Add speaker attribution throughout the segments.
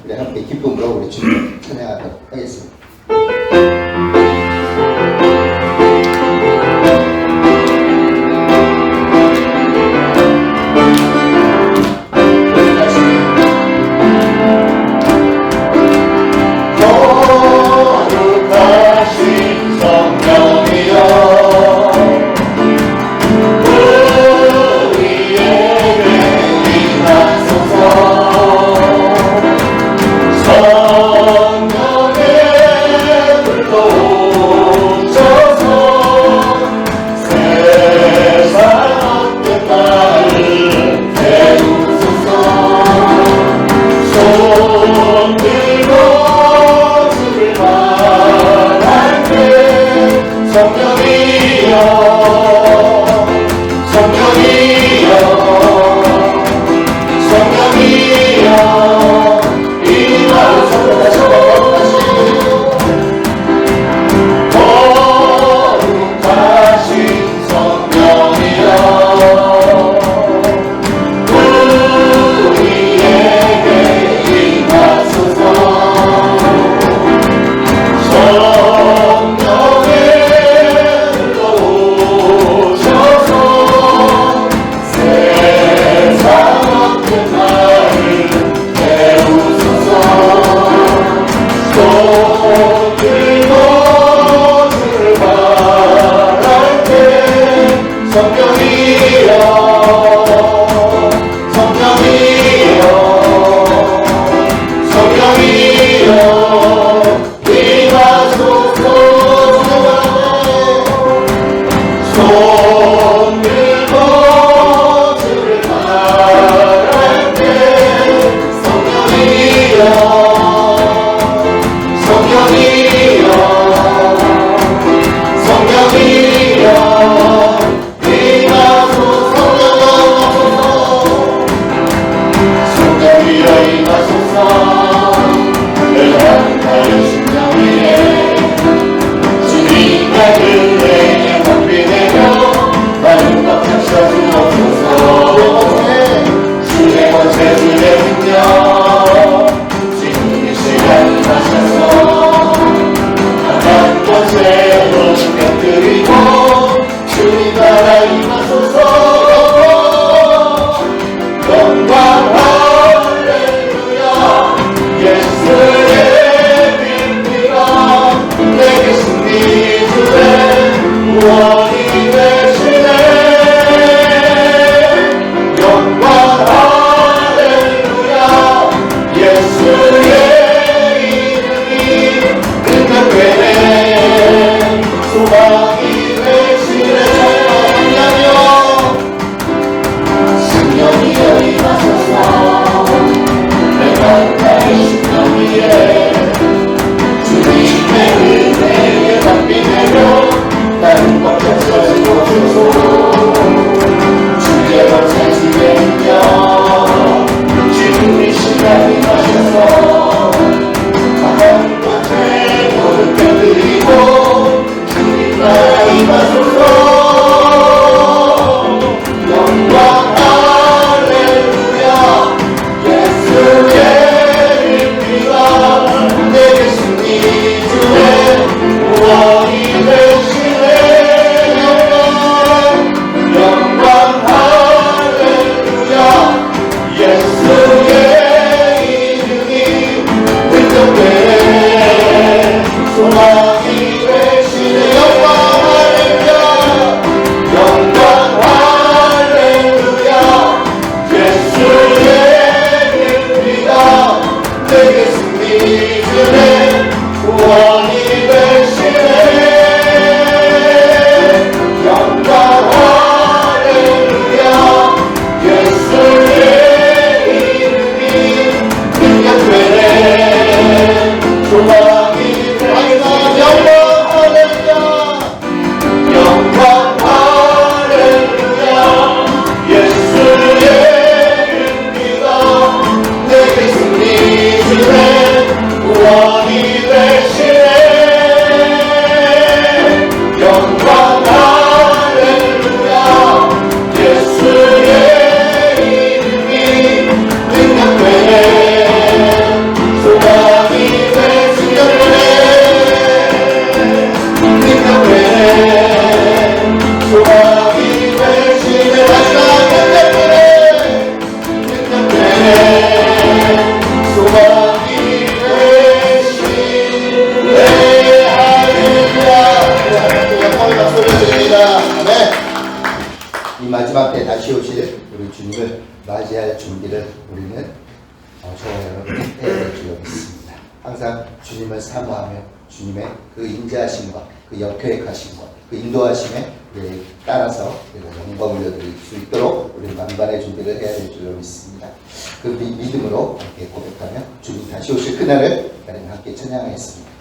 Speaker 1: 우리 함께 기쁨으로 우리 주님 찬양하도록 하겠습니다. 항상 주님을 사모하며 주님의 그 인자하심과 그 역회하심과 그 인도하심에 따라서 우리가 영광을 올려드릴 수 있도록 우리는 만반의 준비를 해야 될 줄로 믿습니다. 그 믿음으로 함께 고백하며 주님 다시 오실 그날을 우리는 함께 찬양하겠습니다.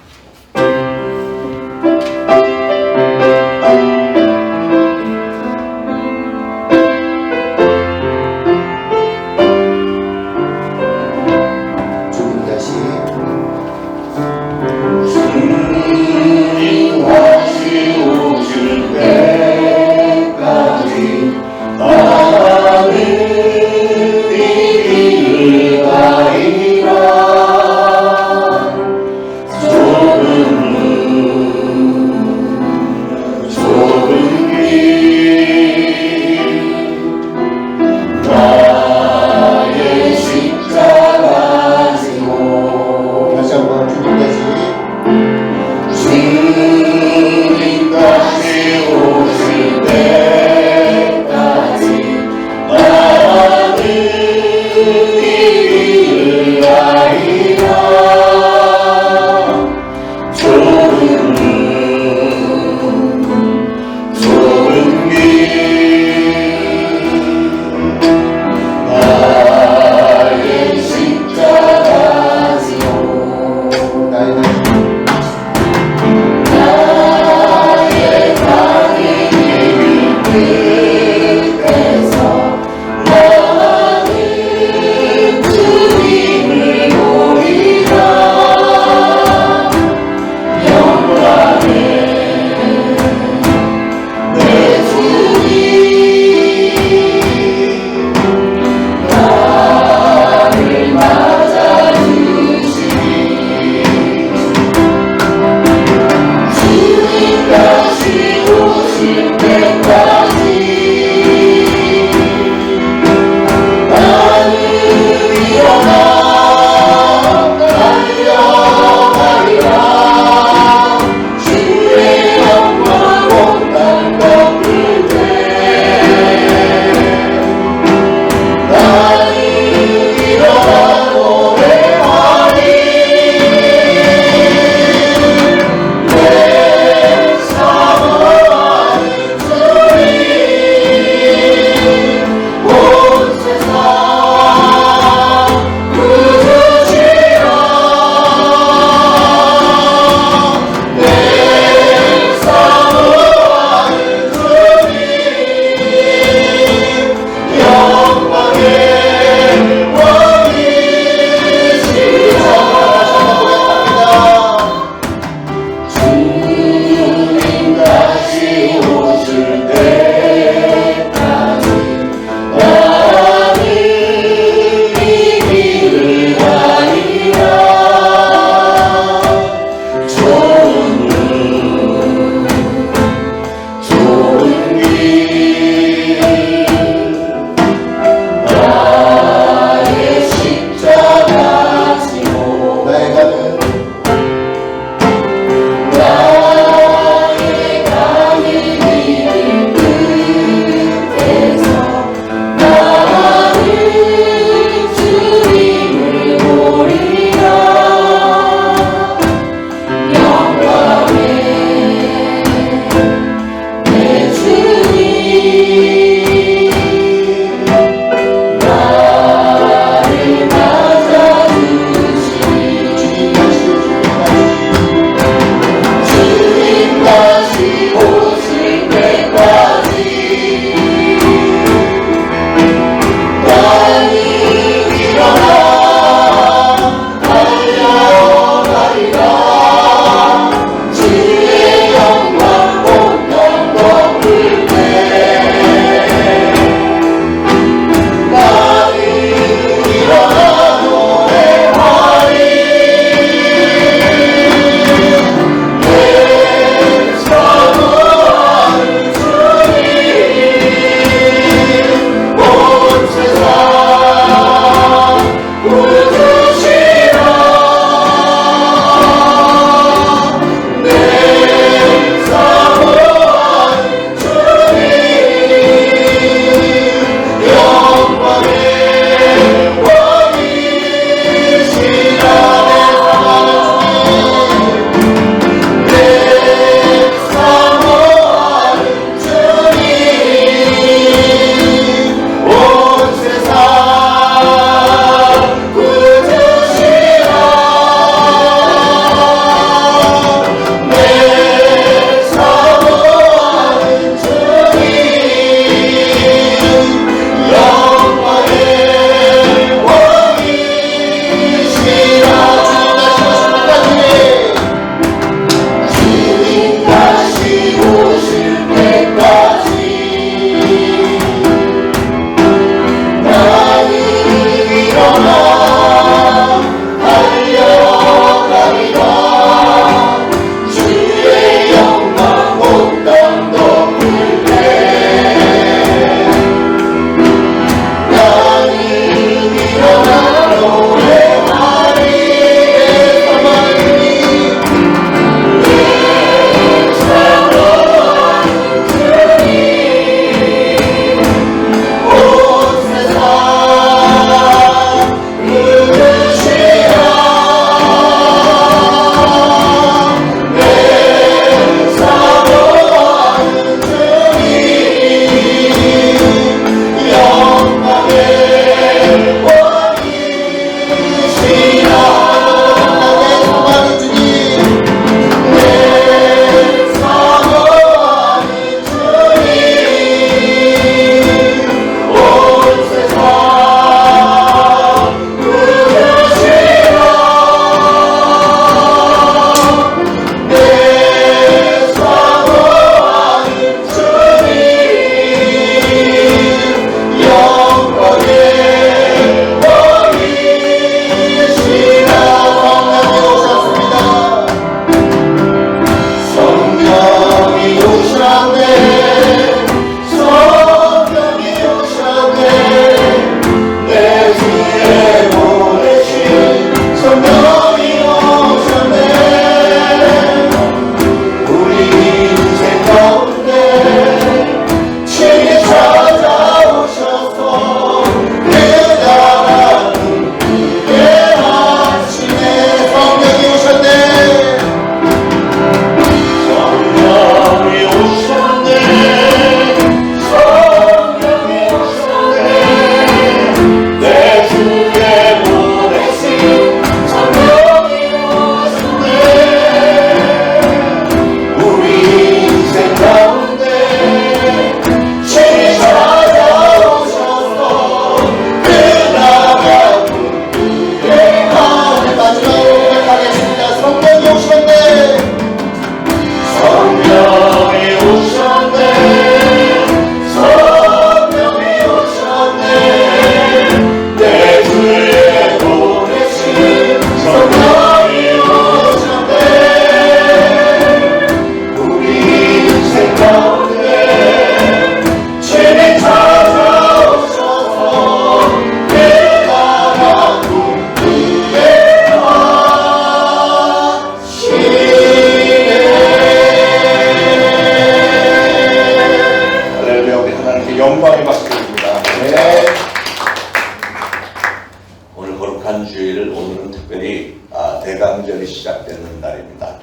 Speaker 2: 특별히 대강절이 시작되는 날입니다.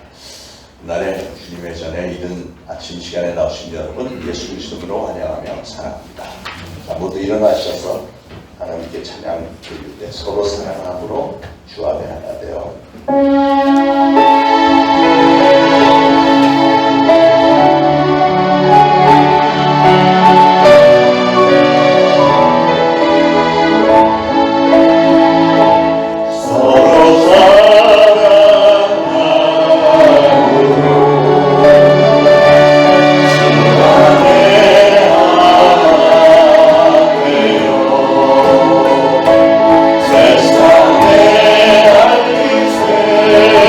Speaker 2: 그날에 주님의 전에 이른 아침 시간에 나오신 여러분 예수 그리스도로 환영하며 사랑합니다. 자, 모두 일어나셔서 하나님께 찬양 드릴 때 서로 사랑함으로 주 앞에 하나 되어
Speaker 3: 세상에 알리세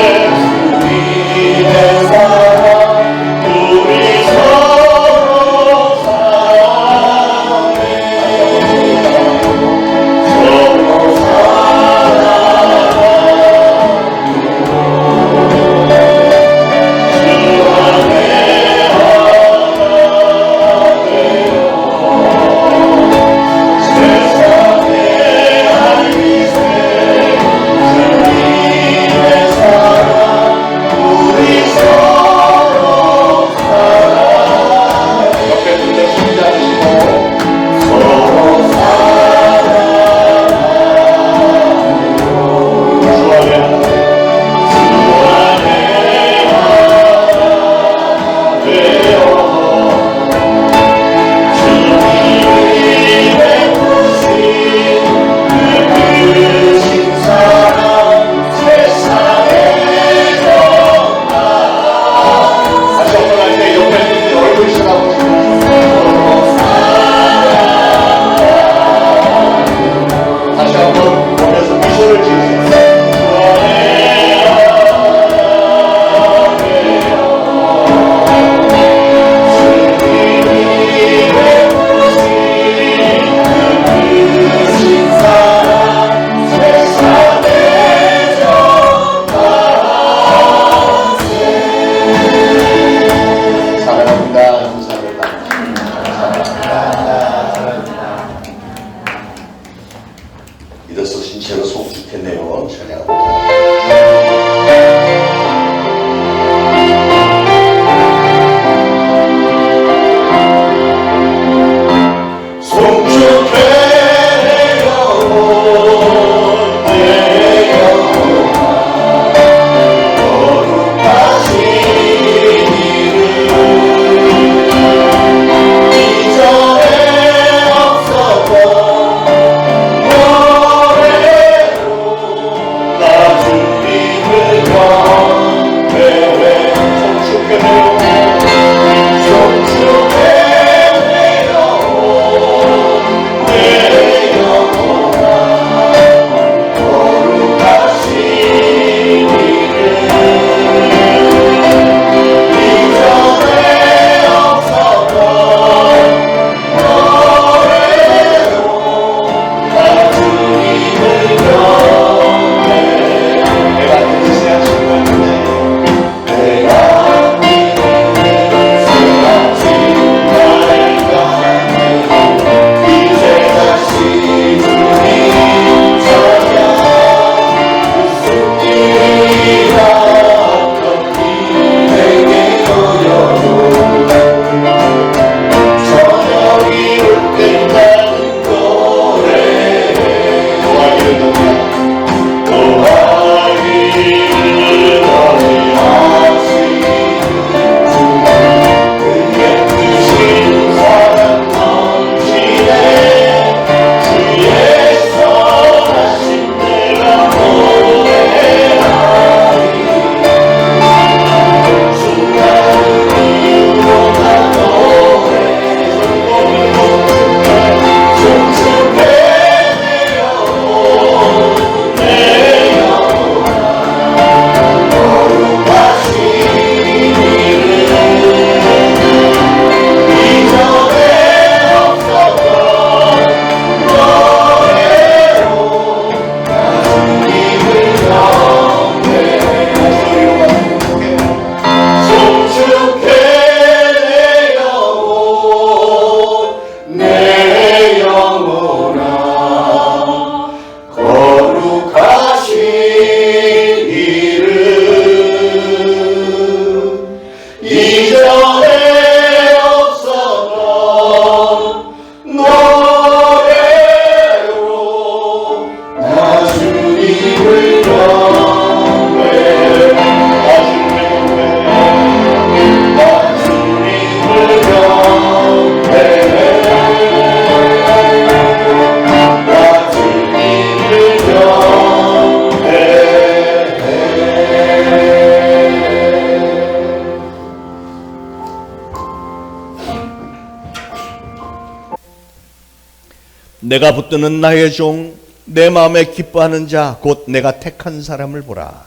Speaker 3: 내가 붙드는 나의 종, 내 마음에 기뻐하는 자, 곧 내가 택한 사람을 보라.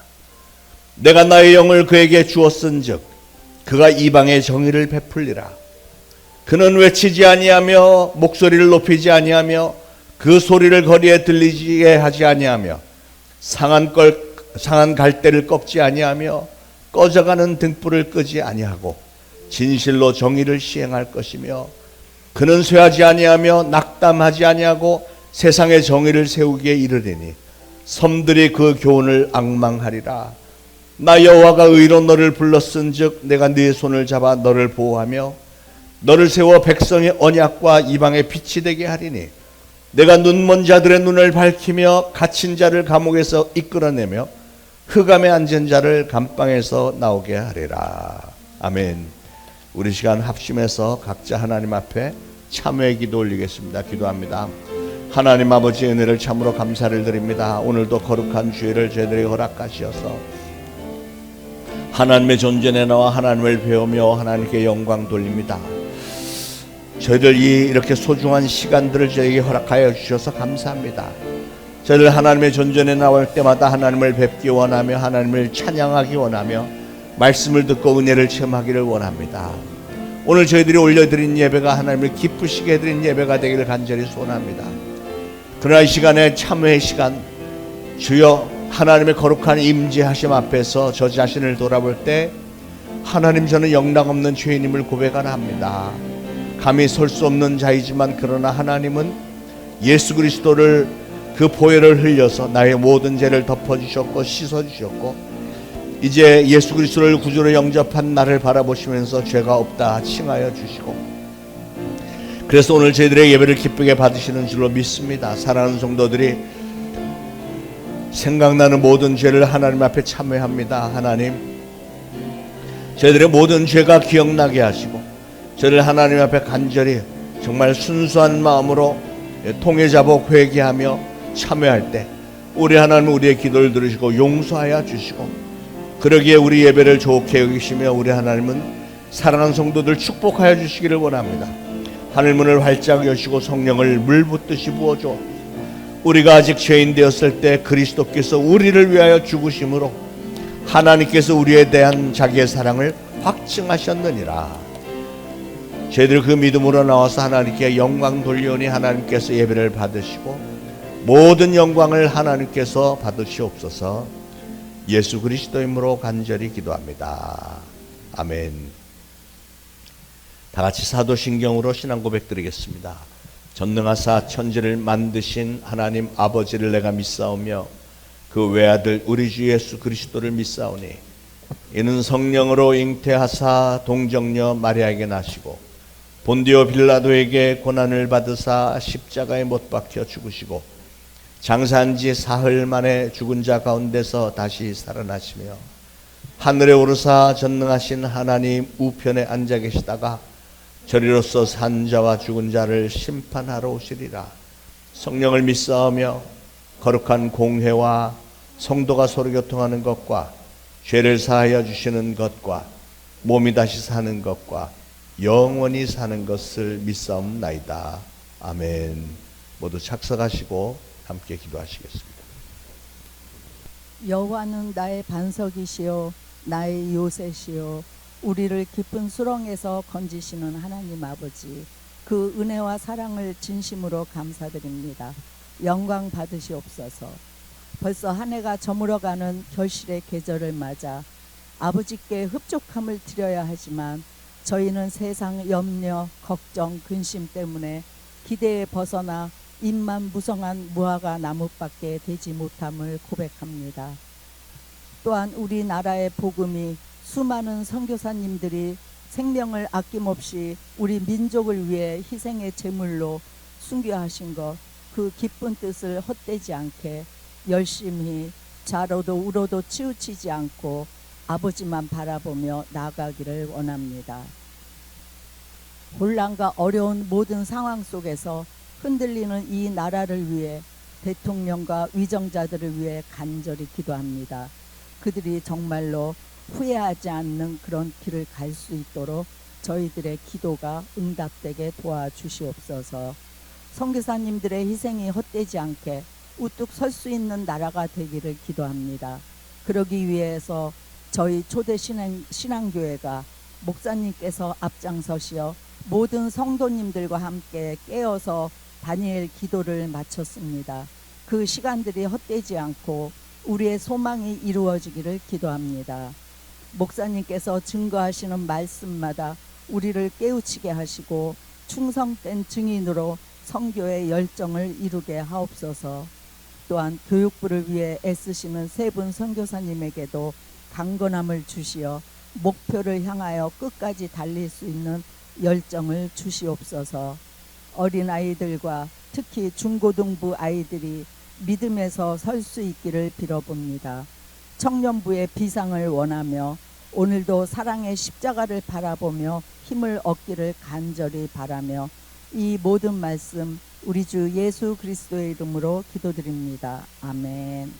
Speaker 3: 내가 나의 영을 그에게 주었은즉 그가 이방의 정의를 베풀리라. 그는 외치지 아니하며 목소리를 높이지 아니하며 그 소리를 거리에 들리게 하지 아니하며 상한 갈대를 꺾지 아니하며 꺼져가는 등불을 끄지 아니하고 진실로 정의를 시행할 것이며 그는 쇠하지 아니하며 낙담하지 아니하고 세상의 정의를 세우기에 이르리니 섬들이 그 교훈을 앙망하리라. 나 여호와가 의로 너를 불렀은즉 내가 네 손을 잡아 너를 보호하며 너를 세워 백성의 언약과 이방의 빛이 되게 하리니 내가 눈먼 자들의 눈을 밝히며 갇힌 자를 감옥에서 이끌어내며 흑암에 앉은 자를 감방에서 나오게 하리라. 아멘. 우리 시간 합심해서 각자 하나님 앞에 참회의 기도 올리겠습니다. 기도합니다. 하나님 아버지 은혜를 참으로 감사를 드립니다. 오늘도 거룩한 주일을 저희들에게 허락하시어서 하나님의 존전에 나와 하나님을 배우며 하나님께 영광 돌립니다. 저희들 이렇게 소중한 시간들을 저에게 허락하여 주셔서 감사합니다. 저희들 하나님의 존전에 나올 때마다 하나님을 뵙기 원하며 하나님을 찬양하기 원하며 말씀을 듣고 은혜를 체험하기를 원합니다. 오늘 저희들이 올려드린 예배가 하나님을 기쁘시게 해드린 예배가 되기를 간절히 소원합니다. 그러나 이 시간에 참회의 시간, 주여 하나님의 거룩한 임재하심 앞에서 저 자신을 돌아볼 때 하나님, 저는 영락없는 죄인임을 고백하나 합니다. 감히 설 수 없는 자이지만 그러나 하나님은 예수 그리스도를 그 보혈을 흘려서 나의 모든 죄를 덮어주셨고 씻어주셨고 이제 예수 그리스도를 구주로 영접한 나를 바라보시면서 죄가 없다 칭하여 주시고, 그래서 오늘 저희들의 예배를 기쁘게 받으시는 줄로 믿습니다. 사랑하는 성도들이 생각나는 모든 죄를 하나님 앞에 참회합니다. 하나님, 저희들의 모든 죄가 기억나게 하시고 저희를 하나님 앞에 간절히 정말 순수한 마음으로 통회자복 회개하며 참회할 때 우리 하나님 우리의 기도를 들으시고 용서하여 주시고, 그러기에 우리 예배를 좋게 여기시며 우리 하나님은 사랑하는 성도들 축복하여 주시기를 원합니다. 하늘문을 활짝 여시고 성령을 물붓듯이 부어줘 우리가 아직 죄인 되었을 때 그리스도께서 우리를 위하여 죽으심으로 하나님께서 우리에 대한 자기의 사랑을 확증하셨느니라. 저희들 그 믿음으로 나와서 하나님께 영광 돌리오니 하나님께서 예배를 받으시고 모든 영광을 하나님께서 받으시옵소서. 예수 그리스도 이름으로 간절히 기도합니다. 아멘. 다 같이 사도신경으로 신앙 고백 드리겠습니다. 전능하사 천지를 만드신 하나님 아버지를 내가 믿사오며 그 외아들 우리 주 예수 그리스도를 믿사오니 이는 성령으로 잉태하사 동정녀 마리아에게 나시고 본디오 빌라도에게 고난을 받으사 십자가에 못 박혀 죽으시고 장사한 지 사흘 만에 죽은 자 가운데서 다시 살아나시며 하늘에 오르사 전능하신 하나님 우편에 앉아 계시다가 저리로서 산 자와 죽은 자를 심판하러 오시리라. 성령을 믿사오며 거룩한 공회와 성도가 서로 교통하는 것과 죄를 사하여 주시는 것과 몸이 다시 사는 것과 영원히 사는 것을 믿사옵나이다. 아멘. 모두 착석하시고 함께 기도하시겠습니다.
Speaker 4: 여호와는 나의 반석이시요 나의 요새시요 우리를 깊은 수렁에서 건지시는 하나님 아버지, 그 은혜와 사랑을 진심으로 감사드립니다. 영광 받으시옵소서. 벌써 한 해가 저물어가는 결실의 계절을 맞아 아버지께 흡족함을 드려야 하지만 저희는 세상 염려, 걱정, 근심 때문에 기대에 벗어나 입만 무성한 무화과 나무밖에 되지 못함을 고백합니다. 또한 우리나라의 복음이 수많은 선교사님들이 생명을 아낌없이 우리 민족을 위해 희생의 제물로 순교하신 것, 그 기쁜 뜻을 헛되지 않게 열심히 좌로도 우로도 치우치지 않고 아버지만 바라보며 나아가기를 원합니다. 혼란과 어려운 모든 상황 속에서 흔들리는 이 나라를 위해 대통령과 위정자들을 위해 간절히 기도합니다. 그들이 정말로 후회하지 않는 그런 길을 갈 수 있도록 저희들의 기도가 응답되게 도와주시옵소서. 선교사님들의 희생이 헛되지 않게 우뚝 설 수 있는 나라가 되기를 기도합니다. 그러기 위해서 저희 초대 신앙교회가 목사님께서 앞장서시어 모든 성도님들과 함께 깨어서 다니엘 기도를 마쳤습니다. 그 시간들이 헛되지 않고 우리의 소망이 이루어지기를 기도합니다. 목사님께서 증거하시는 말씀마다 우리를 깨우치게 하시고 충성된 증인으로 선교의 열정을 이루게 하옵소서. 또한 교육부를 위해 애쓰시는 세 분 선교사님에게도 강건함을 주시어 목표를 향하여 끝까지 달릴 수 있는 열정을 주시옵소서. 어린아이들과 특히 중고등부 아이들이 믿음에서 설 수 있기를 빌어봅니다. 청년부의 비상을 원하며 오늘도 사랑의 십자가를 바라보며 힘을 얻기를 간절히 바라며 이 모든 말씀 우리 주 예수 그리스도의 이름으로 기도드립니다. 아멘.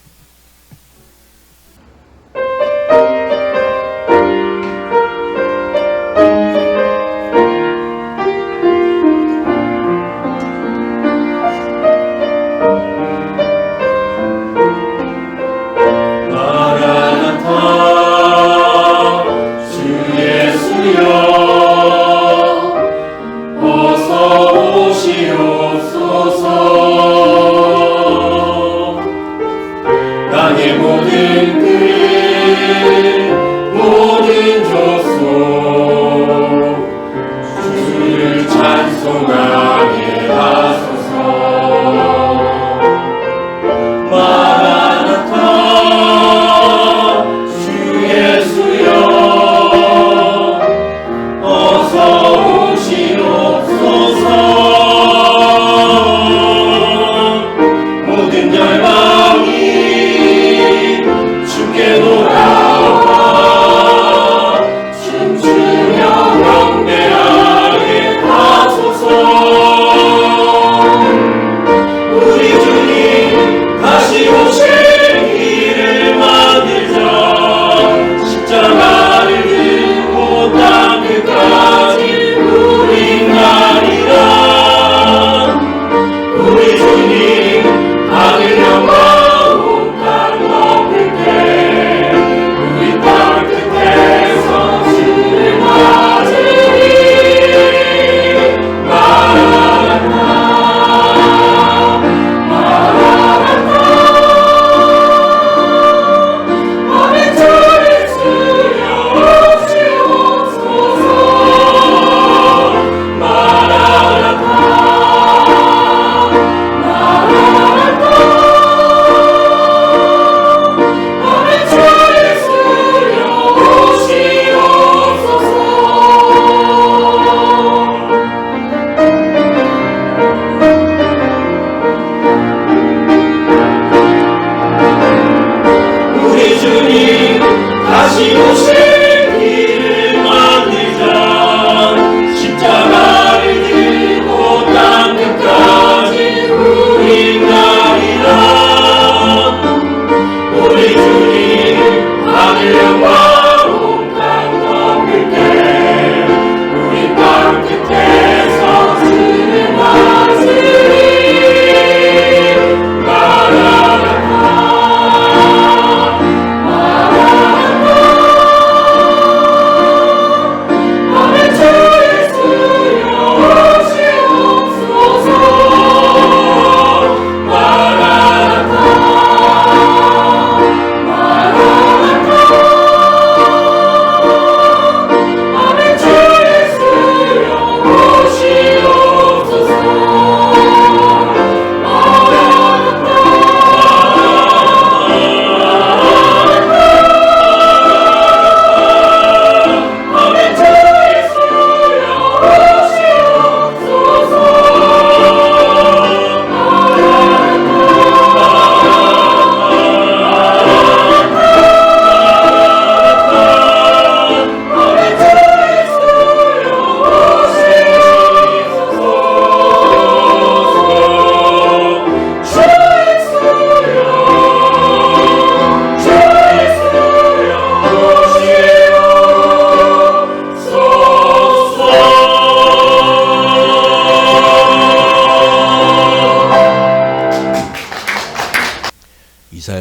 Speaker 5: 오시옵소서.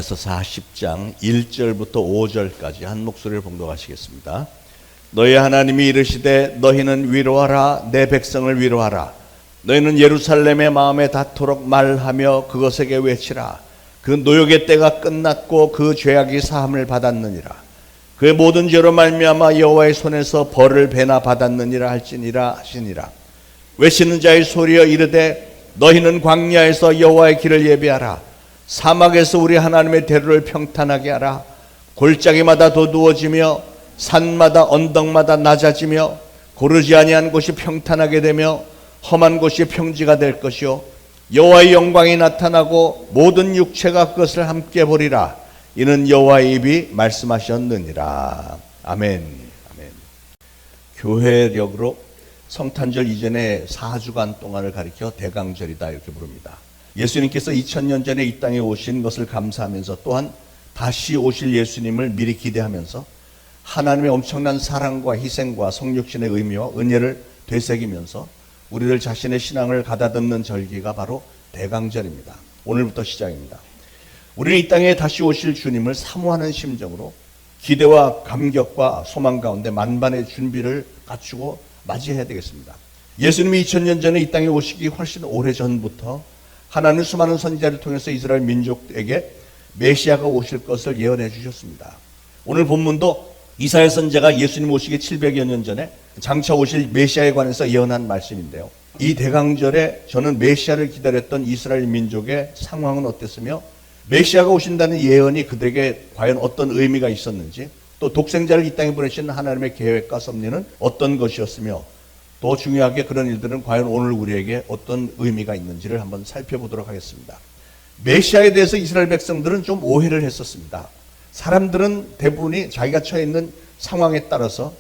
Speaker 3: 이사야서 40장 1절부터 5절까지 한 목소리를 봉독하시겠습니다. 너희 하나님이 이르시되 너희는 위로하라 내 백성을 위로하라. 너희는 예루살렘의 마음에 닿도록 말하며 그것에게 외치라. 그 노역의 때가 끝났고 그 죄악이 사함을 받았느니라. 그의 모든 죄로 말미암아 여호와의 손에서 벌을 배나 받았느니라 할지니라 하시니라. 외치는 자의 소리여 이르되 너희는 광야에서 여호와의 길을 예비하라. 사막에서 우리 하나님의 대로를 평탄하게 하라. 골짜기마다 도두어지며 산마다 언덕마다 낮아지며 고르지 아니한 곳이 평탄하게 되며 험한 곳이 평지가 될 것이요 여호와의 영광이 나타나고 모든 육체가 그것을 함께 보리라. 이는 여호와의 입이 말씀하셨느니라. 아멘. 아멘. 교회력으로 성탄절 이전에 4주간 동안을 가리켜 대강절이다 이렇게 부릅니다. 예수님께서 2000년 전에 이 땅에 오신 것을 감사하면서 또한 다시 오실 예수님을 미리 기대하면서 하나님의 엄청난 사랑과 희생과 성육신의 의미와 은혜를 되새기면서 우리들 자신의 신앙을 가다듬는 절기가 바로 대강절입니다. 오늘부터 시작입니다. 우리는 이 땅에 다시 오실 주님을 사모하는 심정으로 기대와 감격과 소망 가운데 만반의 준비를 갖추고 맞이해야 되겠습니다. 예수님이 2000년 전에 이 땅에 오시기 훨씬 오래전부터 하나님 수많은 선지자를 통해서 이스라엘 민족에게 메시아가 오실 것을 예언해 주셨습니다. 오늘 본문도 이사야 선지자가 예수님 오시기 700여 년 전에 장차 오실 메시아에 관해서 예언한 말씀인데요. 이 대강절에 저는 메시아를 기다렸던 이스라엘 민족의 상황은 어땠으며 메시아가 오신다는 예언이 그들에게 과연 어떤 의미가 있었는지, 또 독생자를 이 땅에 보내신 하나님의 계획과 섭리는 어떤 것이었으며, 또 중요하게 그런 일들은 과연 오늘 우리에게 어떤 의미가 있는지를 한번 살펴보도록 하겠습니다. 메시아에 대해서 이스라엘 백성들은 좀 오해를 했었습니다. 사람들은 대부분이 자기가 처해 있는 상황에 따라서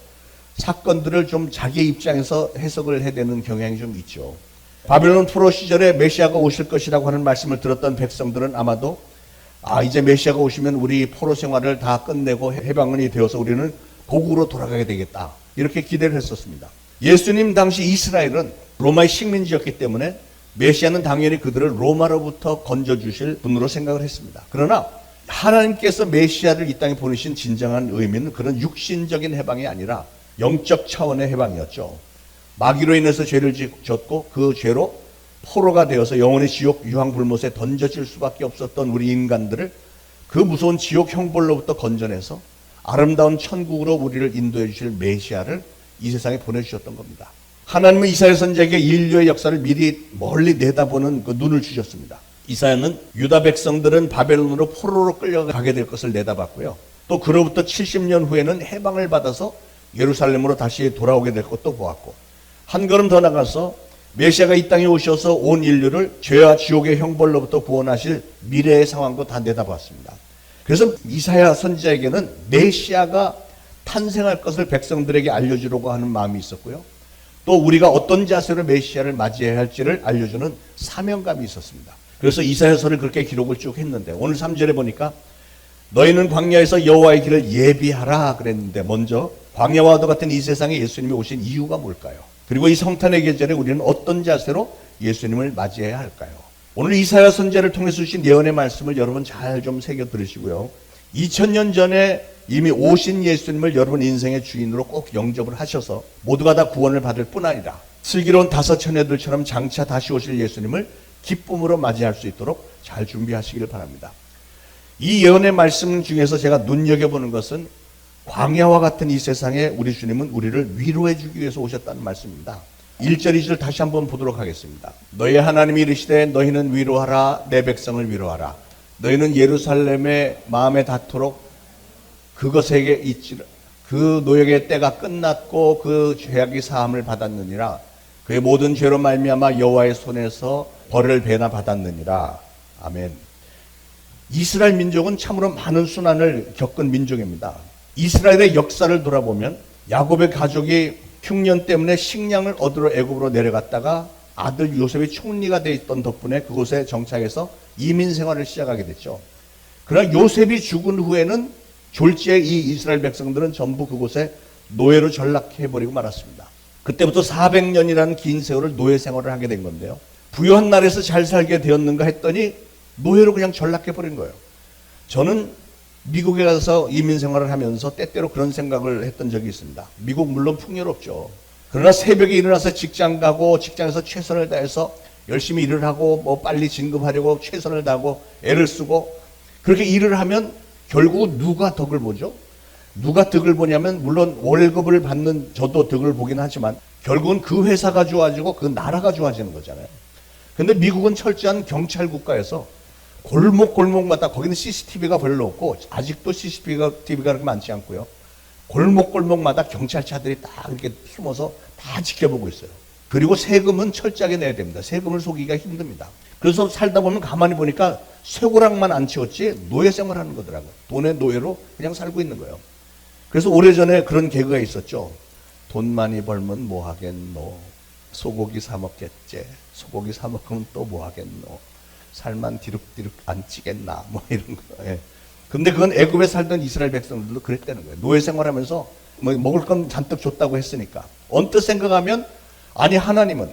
Speaker 3: 사건들을 좀 자기 입장에서 해석을 해야 되는 경향이 좀 있죠. 바벨론 포로 시절에 메시아가 오실 것이라고 하는 말씀을 들었던 백성들은 아마도 이제 메시아가 오시면 우리 포로 생활을 다 끝내고 해방이 되어서 우리는 고국으로 돌아가게 되겠다 이렇게 기대를 했었습니다. 예수님 당시 이스라엘은 로마의 식민지였기 때문에 메시아는 당연히 그들을 로마로부터 건져주실 분으로 생각을 했습니다. 그러나 하나님께서 메시아를 이 땅에 보내신 진정한 의미는 그런 육신적인 해방이 아니라 영적 차원의 해방이었죠. 마귀로 인해서 죄를 짓고 그 죄로 포로가 되어서 영원히 지옥 유황불못에 던져질 수밖에 없었던 우리 인간들을 그 무서운 지옥 형벌로부터 건져내서 아름다운 천국으로 우리를 인도해 주실 메시아를 이 세상에 보내주셨던 겁니다. 하나님은 이사야 선지자에게 인류의 역사를 미리 멀리 내다보는 그 눈을 주셨습니다. 이사야는 유다 백성들은 바벨론으로 포로로 끌려가게 될 것을 내다봤고요. 또 그로부터 70년 후에는 해방을 받아서 예루살렘으로 다시 돌아오게 될 것도 보았고, 한 걸음 더 나가서 메시아가 이 땅에 오셔서 온 인류를 죄와 지옥의 형벌로부터 구원하실 미래의 상황도 다 내다봤습니다. 그래서 이사야 선지자에게는 메시아가 탄생할 것을 백성들에게 알려주려고 하는 마음이 있었고요. 또 우리가 어떤 자세로 메시아를 맞이해야 할지를 알려주는 사명감이 있었습니다. 그래서 이사야서를 그렇게 기록을 쭉 했는데 오늘 3절에 보니까 너희는 광야에서 여호와의 길을 예비하라 그랬는데, 먼저 광야와도 같은 이 세상에 예수님이 오신 이유가 뭘까요? 그리고 이 성탄의 계절에 우리는 어떤 자세로 예수님을 맞이해야 할까요? 오늘 이사야 선지자를 통해서 주신 예언의 말씀을 여러분 잘 좀 새겨 들으시고요. 2000년 전에 이미 오신 예수님을 여러분 인생의 주인으로 꼭 영접을 하셔서 모두가 다 구원을 받을 뿐 아니라 슬기로운 다섯 처녀들처럼 장차 다시 오실 예수님을 기쁨으로 맞이할 수 있도록 잘 준비하시길 바랍니다. 이 예언의 말씀 중에서 제가 눈여겨보는 것은 광야와 같은 이 세상에 우리 주님은 우리를 위로해 주기 위해서 오셨다는 말씀입니다. 1절 2절 다시 한번 보도록 하겠습니다. 너희 하나님이 이르시되 너희는 위로하라 내 백성을 위로하라. 너희는 예루살렘의 마음에 닿도록 그것에게 있지라. 그 노역의 때가 끝났고 그 죄악이 사함을 받았느니라. 그의 모든 죄로 말미암아 여호와의 손에서 벌을 배나 받았느니라. 아멘. 이스라엘 민족은 참으로 많은 순환을 겪은 민족입니다. 이스라엘의 역사를 돌아보면 야곱의 가족이 흉년 때문에 식량을 얻으러 애굽으로 내려갔다가 아들 요셉이 총리가 되어 있던 덕분에 그곳에 정착해서 이민 생활을 시작하게 됐죠. 그러나 요셉이 죽은 후에는 졸지에 이 이스라엘 백성들은 전부 그곳에 노예로 전락해버리고 말았습니다. 그때부터 400년이라는 긴 세월을 노예 생활을 하게 된 건데요. 부유한 나라에서 잘 살게 되었는가 했더니 노예로 그냥 전락해버린 거예요. 저는 미국에 가서 이민 생활을 하면서 때때로 그런 생각을 했던 적이 있습니다. 미국 물론 풍요롭죠. 그러나 새벽에 일어나서 직장 가고 직장에서 최선을 다해서 열심히 일을 하고 뭐 빨리 진급하려고 최선을 다하고 애를 쓰고 그렇게 일을 하면 결국 누가 덕을 보죠? 누가 덕을 보냐면 물론 월급을 받는 저도 덕을 보긴 하지만 결국은 그 회사가 좋아지고 그 나라가 좋아지는 거잖아요. 근데 미국은 철저한 경찰 국가에서 골목골목마다 거기는 CCTV가 별로 없고 아직도 CCTV가 그렇게 많지 않고요. 골목골목마다 경찰차들이 딱 이렇게 숨어서 다 지켜보고 있어요. 그리고 세금은 철저하게 내야 됩니다. 세금을 속이기가 힘듭니다. 그래서 살다 보면 가만히 보니까 쇠고랑만 안 치웠지 노예 생활하는 거더라고요. 돈의 노예로 그냥 살고 있는 거예요. 그래서 오래전에 그런 개그가 있었죠. 돈 많이 벌면 뭐 하겠노. 소고기 사 먹겠제. 소고기 사 먹으면 또 뭐 하겠노. 살만 디룩디룩 안 찌겠나. 뭐 이런 거. 예. 근데 그건 애굽에 살던 이스라엘 백성들도 그랬다는 거예요. 노예 생활하면서 뭐 먹을 건 잔뜩 줬다고 했으니까. 언뜻 생각하면 아니 하나님은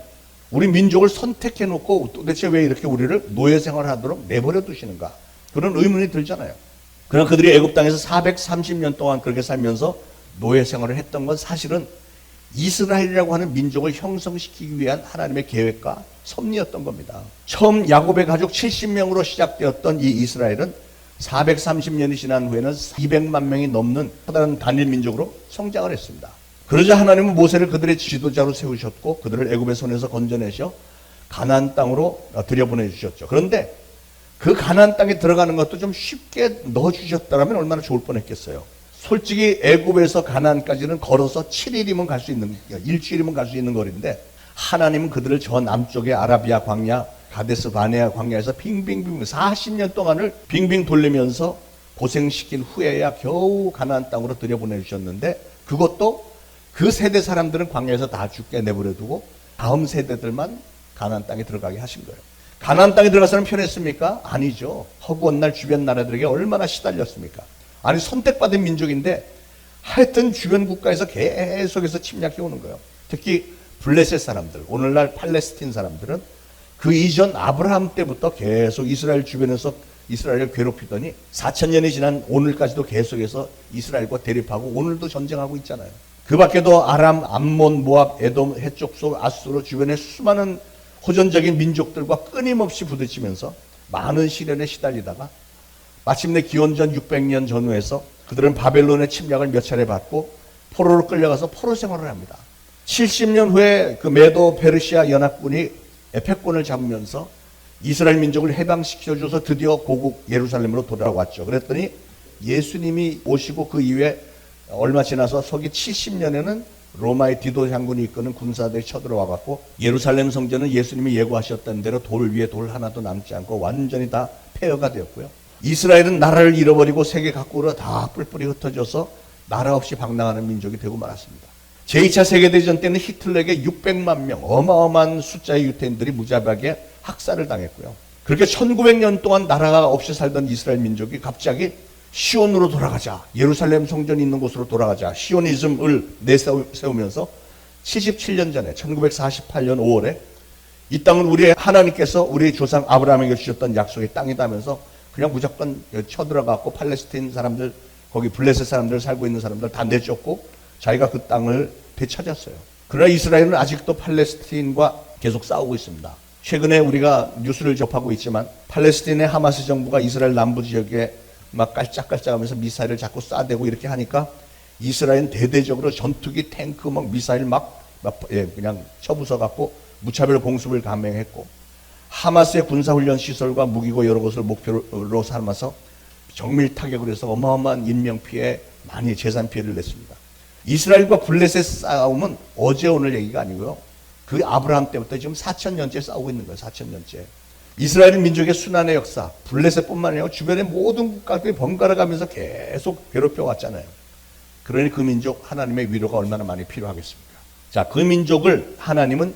Speaker 3: 우리 민족을 선택해 놓고 도대체 왜 이렇게 우리를 노예 생활하도록 내버려 두시는가. 그런 의문이 들잖아요. 그러나 그들이 애굽 땅에서 430년 동안 그렇게 살면서 노예 생활을 했던 건 사실은 이스라엘이라고 하는 민족을 형성시키기 위한 하나님의 계획과 섭리였던 겁니다. 처음 야곱의 가족 70명으로 시작되었던 이 이스라엘은 430년이 지난 후에는 200만 명이 넘는 커다란 단일 민족으로 성장을 했습니다. 그러자 하나님은 모세를 그들의 지도자로 세우셨고 그들을 애굽의 손에서 건져내셔 가나안 땅으로 들여보내 주셨죠. 그런데 그 가나안 땅에 들어가는 것도 좀 쉽게 넣어주셨다면 얼마나 좋을 뻔했겠어요. 솔직히 애굽에서 가나안까지는 걸어서 7일이면 갈 수 있는, 일주일이면 갈 수 있는 거리인데 하나님은 그들을 저 남쪽의 아라비아 광야, 가데스 바네아 광야에서 빙빙빙 40년 동안을 빙빙 돌리면서 고생시킨 후에야 겨우 가나안 땅으로 들여보내 주셨는데 그것도 그 세대 사람들은 광야에서 다 죽게 내버려 두고 다음 세대들만 가나안 땅에 들어가게 하신 거예요. 가나안 땅에 들어가서는 편했습니까? 아니죠. 허구한 날 주변 나라들에게 얼마나 시달렸습니까? 아니 선택받은 민족인데 하여튼 주변 국가에서 계속해서 침략해 오는 거예요. 특히 블레셋 사람들, 오늘날 팔레스틴 사람들은 그 이전 아브라함 때부터 계속 이스라엘 주변에서 이스라엘을 괴롭히더니 4,000년이 지난 오늘까지도 계속해서 이스라엘과 대립하고 오늘도 전쟁하고 있잖아요. 그 밖에도 아람, 암몬, 모압, 에돔, 해족소, 아수르 주변의 수많은 호전적인 민족들과 끊임없이 부딪히면서 많은 시련에 시달리다가 마침내 기원전 600년 전후에서 그들은 바벨론의 침략을 몇 차례 받고 포로로 끌려가서 포로 생활을 합니다. 70년 후에 그 메도 페르시아 연합군이 에페권을 잡으면서 이스라엘 민족을 해방시켜줘서 드디어 고국 예루살렘으로 돌아왔죠. 그랬더니 예수님이 오시고 그 이후에 얼마 지나서 서기 70년에는 로마의 디도 장군이 이끄는 군사들이 쳐들어와갖고 예루살렘 성전은 예수님이 예고하셨던 대로 돌 위에 돌 하나도 남지 않고 완전히 다 폐허가 되었고요. 이스라엘은 나라를 잃어버리고 세계 각국으로 다 뿔뿔이 흩어져서 나라 없이 방랑하는 민족이 되고 말았습니다. 제2차 세계대전 때는 히틀러에게 600만 명 어마어마한 숫자의 유태인들이 무자비하게 학살을 당했고요. 그렇게 1900년 동안 나라가 없이 살던 이스라엘 민족이 갑자기 시온으로 돌아가자, 예루살렘 성전이 있는 곳으로 돌아가자, 시오니즘을 내세우면서 77년 전에 1948년 5월에 이 땅은 우리의 하나님께서 우리 조상 아브라함에게 주셨던 약속의 땅이다면서 그냥 무조건 쳐들어가고 팔레스틴 사람들, 거기 블레셋 사람들 살고 있는 사람들 다 내쫓고 자기가 그 땅을 되찾았어요. 그러나 이스라엘은 아직도 팔레스틴과 계속 싸우고 있습니다. 최근에 우리가 뉴스를 접하고 있지만 팔레스틴의 하마스 정부가 이스라엘 남부 지역에 막 깔짝깔짝하면서 미사일을 자꾸 쏴대고 이렇게 하니까 이스라엘은 대대적으로 전투기, 탱크, 막 미사일 그냥 쳐부숴갖고 무차별 공습을 감행했고 하마스의 군사훈련 시설과 무기고 여러 것을 목표로 삼아서 정밀 타격을 해서 어마어마한 인명피해, 많이 재산 피해를 냈습니다. 이스라엘과 블레셋 싸움은 어제 오늘 얘기가 아니고요. 그 아브라함 때부터 지금 4,000년째 싸우고 있는 거예요. 4,000년째. 이스라엘 민족의 순환의 역사, 블레셋뿐만 아니라 주변의 모든 국가들이 번갈아 가면서 계속 괴롭혀 왔잖아요. 그러니 그 민족 하나님의 위로가 얼마나 많이 필요하겠습니까? 자, 그 민족을 하나님은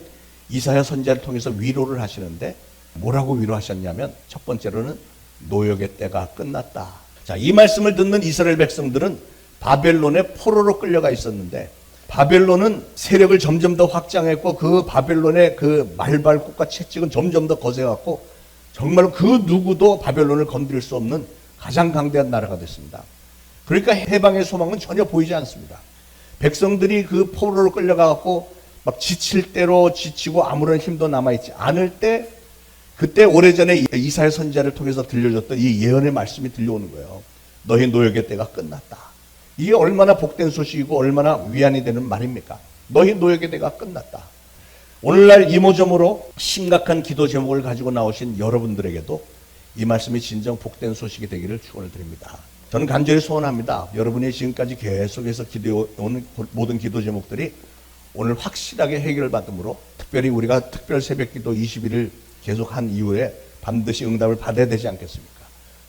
Speaker 3: 이사야 선지자를 통해서 위로를 하시는데 뭐라고 위로하셨냐면 첫 번째로는 노역의 때가 끝났다. 자, 이 말씀을 듣는 이스라엘 백성들은 바벨론의 포로로 끌려가 있었는데 바벨론은 세력을 점점 더 확장했고 그 바벨론의 그 말발굽과 채찍은 점점 더 거세갖고 정말로 그 누구도 바벨론을 건드릴 수 없는 가장 강대한 나라가 됐습니다. 그러니까 해방의 소망은 전혀 보이지 않습니다. 백성들이 그 포로로 끌려가갖고 막 지칠 대로 지치고 아무런 힘도 남아있지 않을 때, 그때 오래전에 이사야 선지자를 통해서 들려줬던 이 예언의 말씀이 들려오는 거예요. 너희 노역의 때가 끝났다. 이게 얼마나 복된 소식이고 얼마나 위안이 되는 말입니까? 너희 노역의 때가 끝났다. 오늘날 이모저모로 심각한 기도 제목을 가지고 나오신 여러분들에게도 이 말씀이 진정 복된 소식이 되기를 축원을 드립니다. 저는 간절히 소원합니다. 여러분이 지금까지 계속해서 기도해오는 모든 기도 제목들이 오늘 확실하게 해결받음으로, 특별히 우리가 특별 새벽기도 20일을 계속한 이후에 반드시 응답을 받아야 되지 않겠습니까?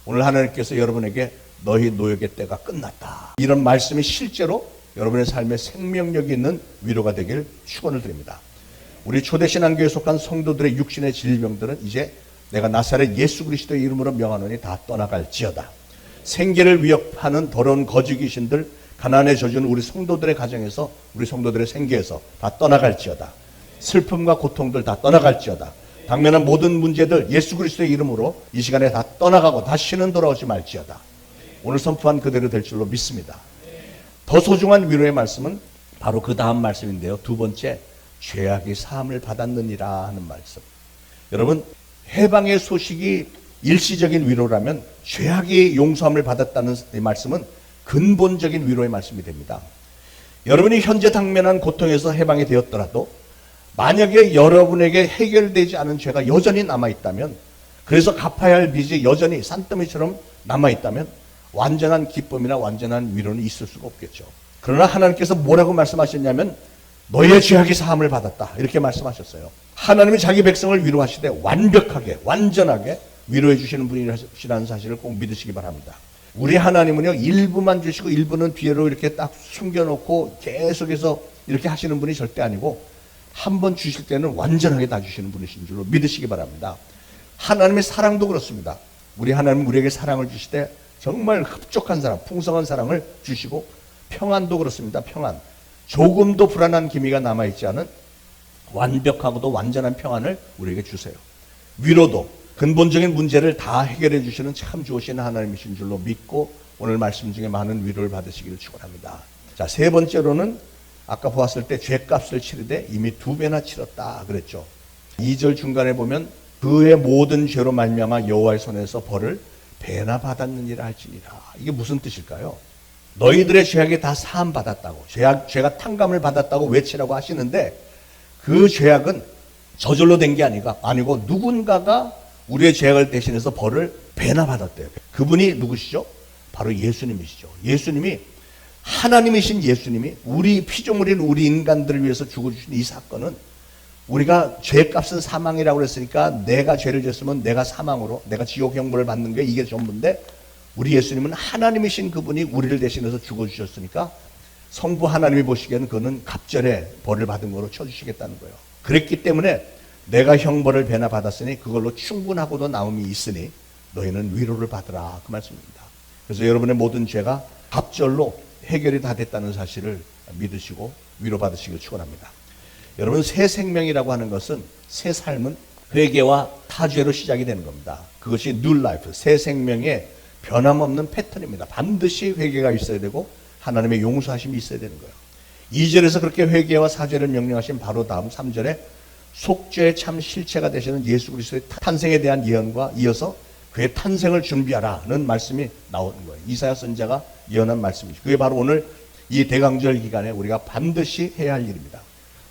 Speaker 3: 오늘 하나님께서 여러분에게 너희 노역의 때가 끝났다, 이런 말씀이 실제로 여러분의 삶에 생명력이 있는 위로가 되길 축원을 드립니다. 우리 초대신앙교회에 속한 성도들의 육신의 질병들은 이제 내가 나사렛 예수 그리스도의 이름으로 명하노니 다 떠나갈지어다. 생계를 위협하는 더러운 거짓 귀신들, 가난에 젖은 우리 성도들의 가정에서, 우리 성도들의 생계에서 다 떠나갈지어다. 슬픔과 고통들 다 떠나갈지어다. 당면한 모든 문제들 예수 그리스도의 이름으로 이 시간에 다 떠나가고 다시는 돌아오지 말지어다. 오늘 선포한 그대로 될 줄로 믿습니다. 더 소중한 위로의 말씀은 바로 그 다음 말씀인데요. 두 번째, 죄악이 사함을 받았느니라 하는 말씀. 여러분, 해방의 소식이 일시적인 위로라면 죄악이 용서함을 받았다는 이 말씀은 근본적인 위로의 말씀이 됩니다. 여러분이 현재 당면한 고통에서 해방이 되었더라도 만약에 여러분에게 해결되지 않은 죄가 여전히 남아있다면, 그래서 갚아야 할 빚이 여전히 산더미처럼 남아있다면 완전한 기쁨이나 완전한 위로는 있을 수가 없겠죠. 그러나 하나님께서 뭐라고 말씀하셨냐면 너희의 죄악이 사함을 받았다, 이렇게 말씀하셨어요. 하나님이 자기 백성을 위로하시되 완벽하게 완전하게 위로해 주시는 분이라는 사실을 꼭 믿으시기 바랍니다. 우리 하나님은요, 일부만 주시고 일부는 뒤로 이렇게 딱 숨겨놓고 계속해서 이렇게 하시는 분이 절대 아니고, 한 번 주실 때는 완전하게 다 주시는 분이신 줄로 믿으시기 바랍니다. 하나님의 사랑도 그렇습니다. 우리 하나님은 우리에게 사랑을 주시되 정말 흡족한 사랑, 풍성한 사랑을 주시고, 평안도 그렇습니다. 평안, 조금도 불안한 기미가 남아있지 않은 완벽하고도 완전한 평안을 우리에게 주세요. 위로도, 근본적인 문제를 다 해결해 주시는 참 좋으신 하나님이신 줄로 믿고 오늘 말씀 중에 많은 위로를 받으시기를 축원합니다. 자, 세 번째로는 아까 보았을 때 죄값을 치르되 이미 2배나 치렀다 그랬죠. 2절 중간에 보면 그의 모든 죄로 말미암아 여호와의 손에서 벌을 배나 받았느니라 할지니라. 이게 무슨 뜻일까요? 너희들의 죄악이 다 사함 받았다고, 죄가 탕감을 받았다고 외치라고 하시는데, 그 죄악은 저절로 된 게 아니고 누군가가 우리의 죄악을 대신해서 벌을 배나 받았대요. 그분이 누구시죠? 바로 예수님이시죠. 예수님이, 하나님이신 예수님이 우리 피조물인 우리 인간들을 위해서 죽어주신 이 사건은, 우리가 죄값은 사망이라고 그랬으니까 내가 죄를 졌으면 내가 사망으로, 내가 지옥 형벌을 받는 게 이게 전부인데, 우리 예수님은 하나님이신 그분이 우리를 대신해서 죽어주셨으니까 성부 하나님이 보시기에는 그거는 갑절에 벌을 받은 거로 쳐주시겠다는 거예요. 그랬기 때문에 내가 형벌을 배나 받았으니 그걸로 충분하고도 나음이 있으니 너희는 위로를 받으라, 그 말씀입니다. 그래서 여러분의 모든 죄가 갑절로 해결이 다 됐다는 사실을 믿으시고 위로받으시길 축원합니다. 여러분, 새 생명이라고 하는 것은, 새 삶은 회개와 타죄로 시작이 되는 겁니다. 그것이 new life, 새 생명의 변함없는 패턴입니다. 반드시 회개가 있어야 되고 하나님의 용서하심이 있어야 되는 거예요. 2절에서 그렇게 회개와 사죄를 명령하신 바로 다음 3절에 속죄의 참 실체가 되시는 예수 그리스도의 탄생에 대한 예언과 이어서 그의 탄생을 준비하라는 말씀이 나오는 거예요. 이사야 선지자가 예언한 말씀이죠. 그게 바로 오늘 이 대강절 기간에 우리가 반드시 해야 할 일입니다.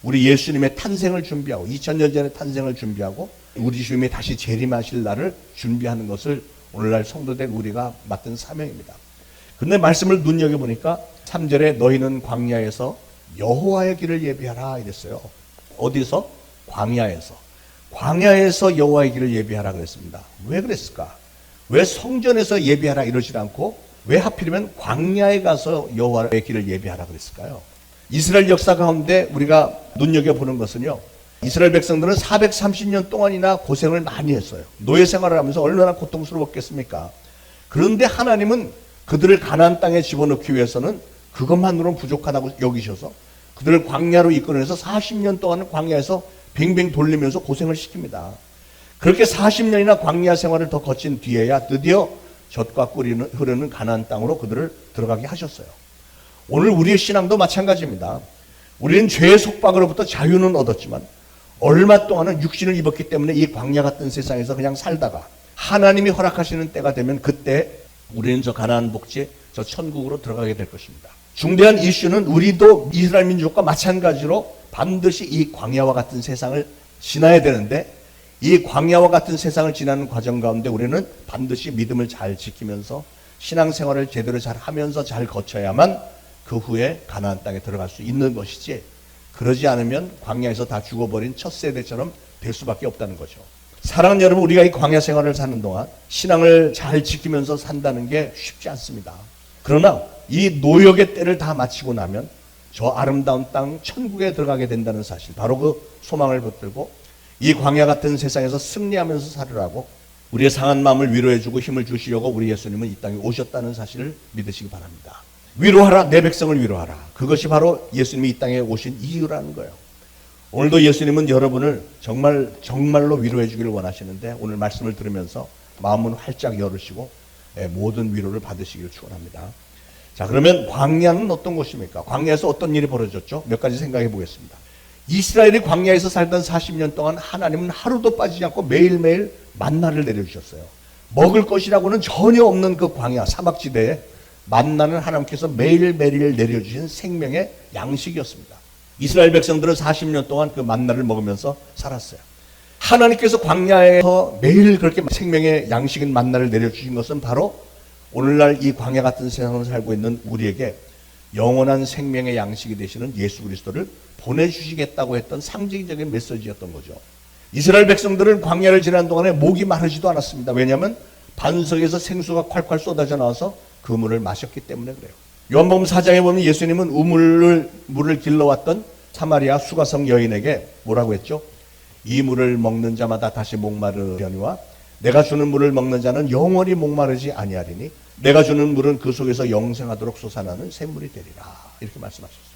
Speaker 3: 우리 예수님의 탄생을 준비하고 2000년 전의 탄생을 준비하고 우리 주님이 다시 재림하실 날을 준비하는 것을 오늘날 성도된 우리가 맡은 사명입니다. 근데 말씀을 눈여겨보니까 3절에 너희는 광야에서 여호와의 길을 예비하라 이랬어요. 어디서? 광야에서. 광야에서 여호와의 길을 예비하라 그랬습니다. 왜 그랬을까? 왜 성전에서 예비하라 이러지 않고 왜 하필이면 광야에 가서 여호와의 길을 예비하라 그랬을까요? 이스라엘 역사 가운데 우리가 눈여겨보는 것은요, 이스라엘 백성들은 430년 동안이나 고생을 많이 했어요. 노예 생활을 하면서 얼마나 고통스러웠겠습니까? 그런데 하나님은 그들을 가나안 땅에 집어넣기 위해서는 그것만으로는 부족하다고 여기셔서 그들을 광야로 이끌어내서 40년 동안은 광야에서 빙빙 돌리면서 고생을 시킵니다. 그렇게 40년이나 광야 생활을 더 거친 뒤에야 드디어 젖과 꿀이 흐르는 가나안 땅으로 그들을 들어가게 하셨어요. 오늘 우리의 신앙도 마찬가지입니다. 우리는 죄의 속박으로부터 자유는 얻었지만 얼마 동안은 육신을 입었기 때문에 이 광야 같은 세상에서 그냥 살다가 하나님이 허락하시는 때가 되면 그때 우리는 저 가나안 복지, 저 천국으로 들어가게 될 것입니다. 중대한 이슈는 우리도 이스라엘 민족과 마찬가지로 반드시 이 광야와 같은 세상을 지나야 되는데 이 광야와 같은 세상을 지나는 과정 가운데 우리는 반드시 믿음을 잘 지키면서 신앙생활을 제대로 잘 하면서 잘 거쳐야만 그 후에 가나안 땅에 들어갈 수 있는 것이지, 그러지 않으면 광야에서 다 죽어버린 첫 세대처럼 될 수밖에 없다는 거죠. 사랑하는 여러분, 우리가 이 광야 생활을 사는 동안 신앙을 잘 지키면서 산다는 게 쉽지 않습니다. 그러나 이 노역의 때를 다 마치고 나면 저 아름다운 땅 천국에 들어가게 된다는 사실, 바로 그 소망을 붙들고 이 광야 같은 세상에서 승리하면서 살으라고 우리의 상한 마음을 위로해주고 힘을 주시려고 우리 예수님은 이 땅에 오셨다는 사실을 믿으시기 바랍니다. 위로하라, 내 백성을 위로하라. 그것이 바로 예수님이 이 땅에 오신 이유라는 거예요. 오늘도 예수님은 여러분을 정말로 위로해 주기를 원하시는데 오늘 말씀을 들으면서 마음은 활짝 열으시고 모든 위로를 받으시기를 축원합니다. 자, 그러면 광야는 어떤 곳입니까? 광야에서 어떤 일이 벌어졌죠? 몇 가지 생각해 보겠습니다. 이스라엘이 광야에서 살던 40년 동안 하나님은 하루도 빠지지 않고 매일매일 만나를 내려주셨어요. 먹을 것이라고는 전혀 없는 그 광야 사막지대에 만나는 하나님께서 매일매일 내려주신 생명의 양식이었습니다. 이스라엘 백성들은 40년 동안 그 만나를 먹으면서 살았어요. 하나님께서 광야에서 매일 그렇게 생명의 양식인 만나를 내려주신 것은 바로 오늘날 이 광야 같은 세상을 살고 있는 우리에게 영원한 생명의 양식이 되시는 예수 그리스도를 보내주시겠다고 했던 상징적인 메시지였던 거죠. 이스라엘 백성들은 광야를 지난 동안에 목이 마르지도 않았습니다. 왜냐하면 반석에서 생수가 콸콸 쏟아져 나와서 그 물을 마셨기 때문에 그래요. 요한복음 4장에 보면 예수님은 물을 길러왔던 사마리아 수가성 여인에게 뭐라고 했죠? 이 물을 먹는 자마다 다시 목마르려니와 내가 주는 물을 먹는 자는 영원히 목마르지 아니하리니 내가 주는 물은 그 속에서 영생하도록 솟아나는 샘물이 되리라. 이렇게 말씀하셨어요.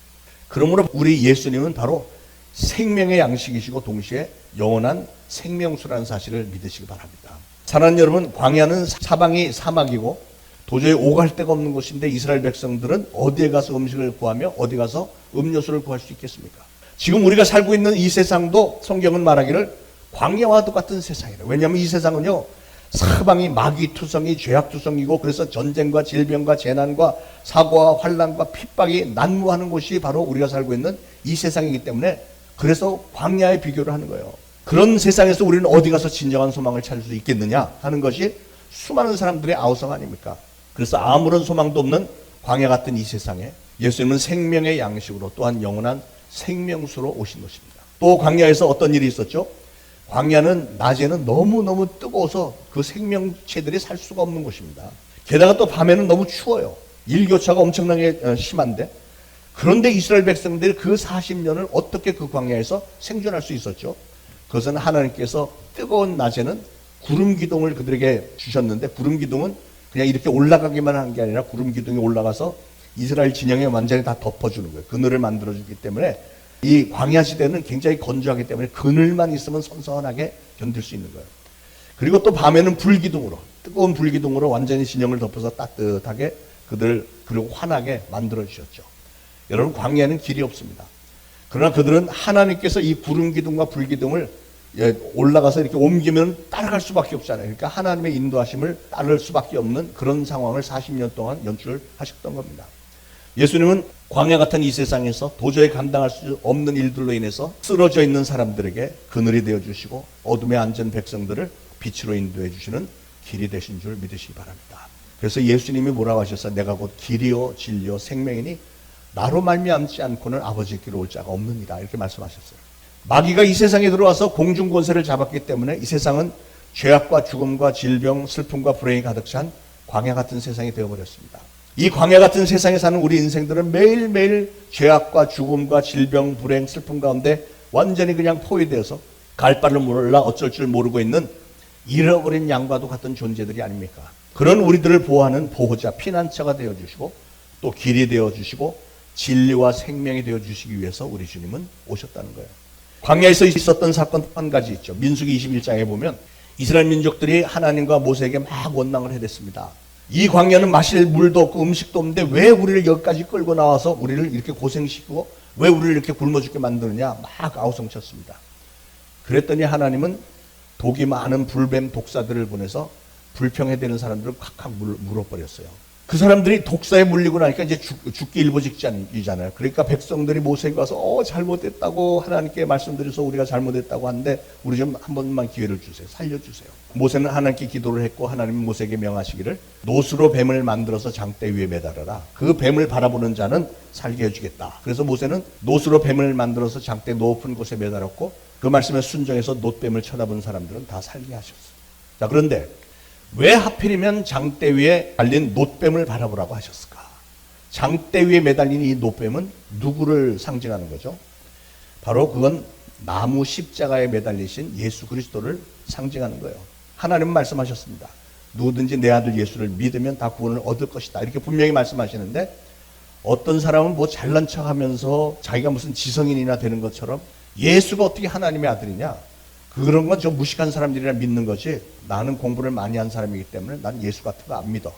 Speaker 3: 그러므로 우리 예수님은 바로 생명의 양식이시고 동시에 영원한 생명수라는 사실을 믿으시기 바랍니다. 사랑하는 여러분, 광야는 사방이 사막이고 도저히 오갈 데가 없는 곳인데 이스라엘 백성들은 어디에 가서 음식을 구하며 어디 가서 음료수를 구할 수 있겠습니까? 지금 우리가 살고 있는 이 세상도 성경은 말하기를 광야와 똑같은 세상이래요. 왜냐하면 이 세상은요, 사방이 마귀투성이 죄악투성이고 그래서 전쟁과 질병과 재난과 사고와 환난과 핍박이 난무하는 곳이 바로 우리가 살고 있는 이 세상이기 때문에 그래서 광야에 비교를 하는 거예요. 그런 세상에서 우리는 어디 가서 진정한 소망을 찾을 수 있겠느냐 하는 것이 수많은 사람들의 아우성 아닙니까? 그래서 아무런 소망도 없는 광야 같은 이 세상에 예수님은 생명의 양식으로 또한 영원한 생명수로 오신 것입니다. 또 광야에서 어떤 일이 있었죠? 광야는 낮에는 너무너무 뜨거워서 그 생명체들이 살 수가 없는 곳입니다. 게다가 또 밤에는 너무 추워요. 일교차가 엄청나게 심한데, 그런데 이스라엘 백성들이 그 40년을 어떻게 그 광야에서 생존할 수 있었죠? 그것은 하나님께서 뜨거운 낮에는 구름 기둥을 그들에게 주셨는데, 구름 기둥은 그냥 이렇게 올라가기만 한 게 아니라 구름 기둥이 올라가서 이스라엘 진영에 완전히 다 덮어주는 거예요. 그늘을 만들어주기 때문에 이 광야 시대는 굉장히 건조하기 때문에 그늘만 있으면 선선하게 견딜 수 있는 거예요. 그리고 또 밤에는 불기둥으로, 뜨거운 불기둥으로 완전히 진영을 덮어서 따뜻하게 그리고 환하게 만들어 주셨죠. 여러분, 광야에는 길이 없습니다. 그러나 그들은 하나님께서 이 구름 기둥과 불기둥을 올라가서 이렇게 옮기면 따라갈 수밖에 없잖아요. 그러니까 하나님의 인도하심을 따를 수밖에 없는 그런 상황을 40년 동안 연출하셨던 겁니다. 예수님은 광야 같은 이 세상에서 도저히 감당할 수 없는 일들로 인해서 쓰러져 있는 사람들에게 그늘이 되어주시고 어둠에 앉은 백성들을 빛으로 인도해 주시는 길이 되신 줄 믿으시기 바랍니다. 그래서 예수님이 뭐라고 하셨어요? 내가 곧 길이요 진리요 생명이니 나로 말미암지 않고는 아버지께로 올 자가 없느니라, 이렇게 말씀하셨어요. 마귀가 이 세상에 들어와서 공중권세를 잡았기 때문에 이 세상은 죄악과 죽음과 질병, 슬픔과 불행이 가득 찬 광야 같은 세상이 되어버렸습니다. 이 광야 같은 세상에 사는 우리 인생들은 매일매일 죄악과 죽음과 질병, 불행, 슬픔 가운데 완전히 그냥 포위되어서 갈 바를 몰라 어쩔 줄 모르고 있는 잃어버린 양과도 같은 존재들이 아닙니까? 그런 우리들을 보호하는 보호자, 피난처가 되어주시고 또 길이 되어주시고 진리와 생명이 되어주시기 위해서 우리 주님은 오셨다는 거예요. 광야에서 있었던 사건 한 가지 있죠. 민수기 21장에 보면 이스라엘 민족들이 하나님과 모세에게 막 원망을 해댔습니다. 이 광야는 마실 물도 없고 음식도 없는데 왜 우리를 여기까지 끌고 나와서 우리를 이렇게 고생시키고 왜 우리를 이렇게 굶어 죽게 만드느냐 막 아우성쳤습니다. 그랬더니 하나님은 독이 많은 불뱀 독사들을 보내서 불평해대는 사람들을 콱콱 물어버렸어요. 그 사람들이 독사에 물리고 나니까 이제 죽기 일보 직전이잖아요. 그러니까 백성들이 모세에게 와서 잘못했다고 하나님께 말씀드려서 우리가 잘못했다고 하는데 우리 좀 한 번만 기회를 주세요. 살려주세요. 모세는 하나님께 기도를 했고 하나님은 모세에게 명하시기를 노수로 뱀을 만들어서 장대 위에 매달아라. 그 뱀을 바라보는 자는 살게 해주겠다. 그래서 모세는 노수로 뱀을 만들어서 장대 높은 곳에 매달았고 그 말씀에 순종해서 놋뱀을 쳐다본 사람들은 다 살게 하셨어요. 자, 그런데 왜 하필이면 장대 위에 달린 놋뱀을 바라보라고 하셨을까? 장대 위에 매달린 이 놋뱀은 누구를 상징하는 거죠? 바로 그건 나무 십자가에 매달리신 예수 그리스도를 상징하는 거예요. 하나님은 말씀하셨습니다. 누구든지 내 아들 예수를 믿으면 다 구원을 얻을 것이다. 이렇게 분명히 말씀하시는데 어떤 사람은 뭐 잘난 척하면서 자기가 무슨 지성인이나 되는 것처럼 예수가 어떻게 하나님의 아들이냐? 그런 건 좀 무식한 사람들이나 믿는 거지 나는 공부를 많이 한 사람이기 때문에 난 예수 같은 거 안 믿어.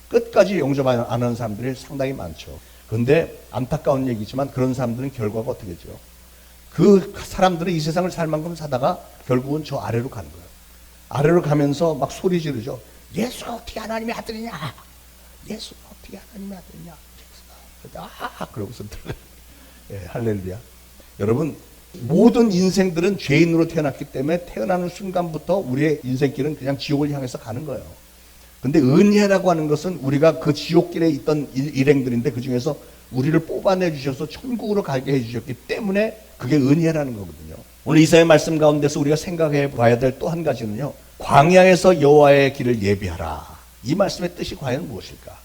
Speaker 3: 끝까지 용접 안 하는 사람들이 상당히 많죠. 그런데 안타까운 얘기지만 그런 사람들은 결과가 어떻게 되죠? 그 사람들은 이 세상을 살 만큼 사다가 결국은 저 아래로 가는 거예요. 아래로 가면서 막 소리 지르죠. 예수가 어떻게 하나님의 아들이냐? 예수가 어떻게 하나님의 아들이냐? 그러고서 예, 할렐루야. 여러분 모든 인생들은 죄인으로 태어났기 때문에 태어나는 순간부터 우리의 인생길은 그냥 지옥을 향해서 가는 거예요. 근데 은혜라고 하는 것은 우리가 그 지옥길에 있던 일행들인데 그 중에서 우리를 뽑아내 주셔서 천국으로 가게 해 주셨기 때문에 그게 은혜라는 거거든요. 오늘 이사야 말씀 가운데서 우리가 생각해 봐야 될 또 한 가지는요. 광야에서 여호와의 길을 예비하라. 이 말씀의 뜻이 과연 무엇일까?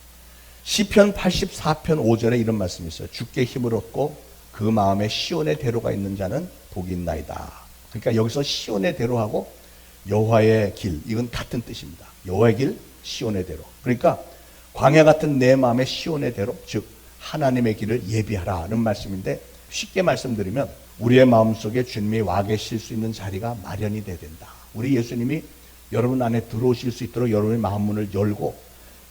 Speaker 3: 시편 84편 5절에 이런 말씀이 있어요. 주께 힘을 얻고 그 마음에 시온의 대로가 있는 자는 복이 있나이다. 그러니까 여기서 시온의 대로하고 여호와의 길 이건 같은 뜻입니다. 여호와의 길, 시온의 대로. 그러니까 광야 같은 내 마음의 시온의 대로 즉 하나님의 길을 예비하라는 말씀인데 쉽게 말씀드리면 우리의 마음속에 주님이 와 계실 수 있는 자리가 마련이 돼야 된다. 우리 예수님이 여러분 안에 들어오실 수 있도록 여러분의 마음문을 열고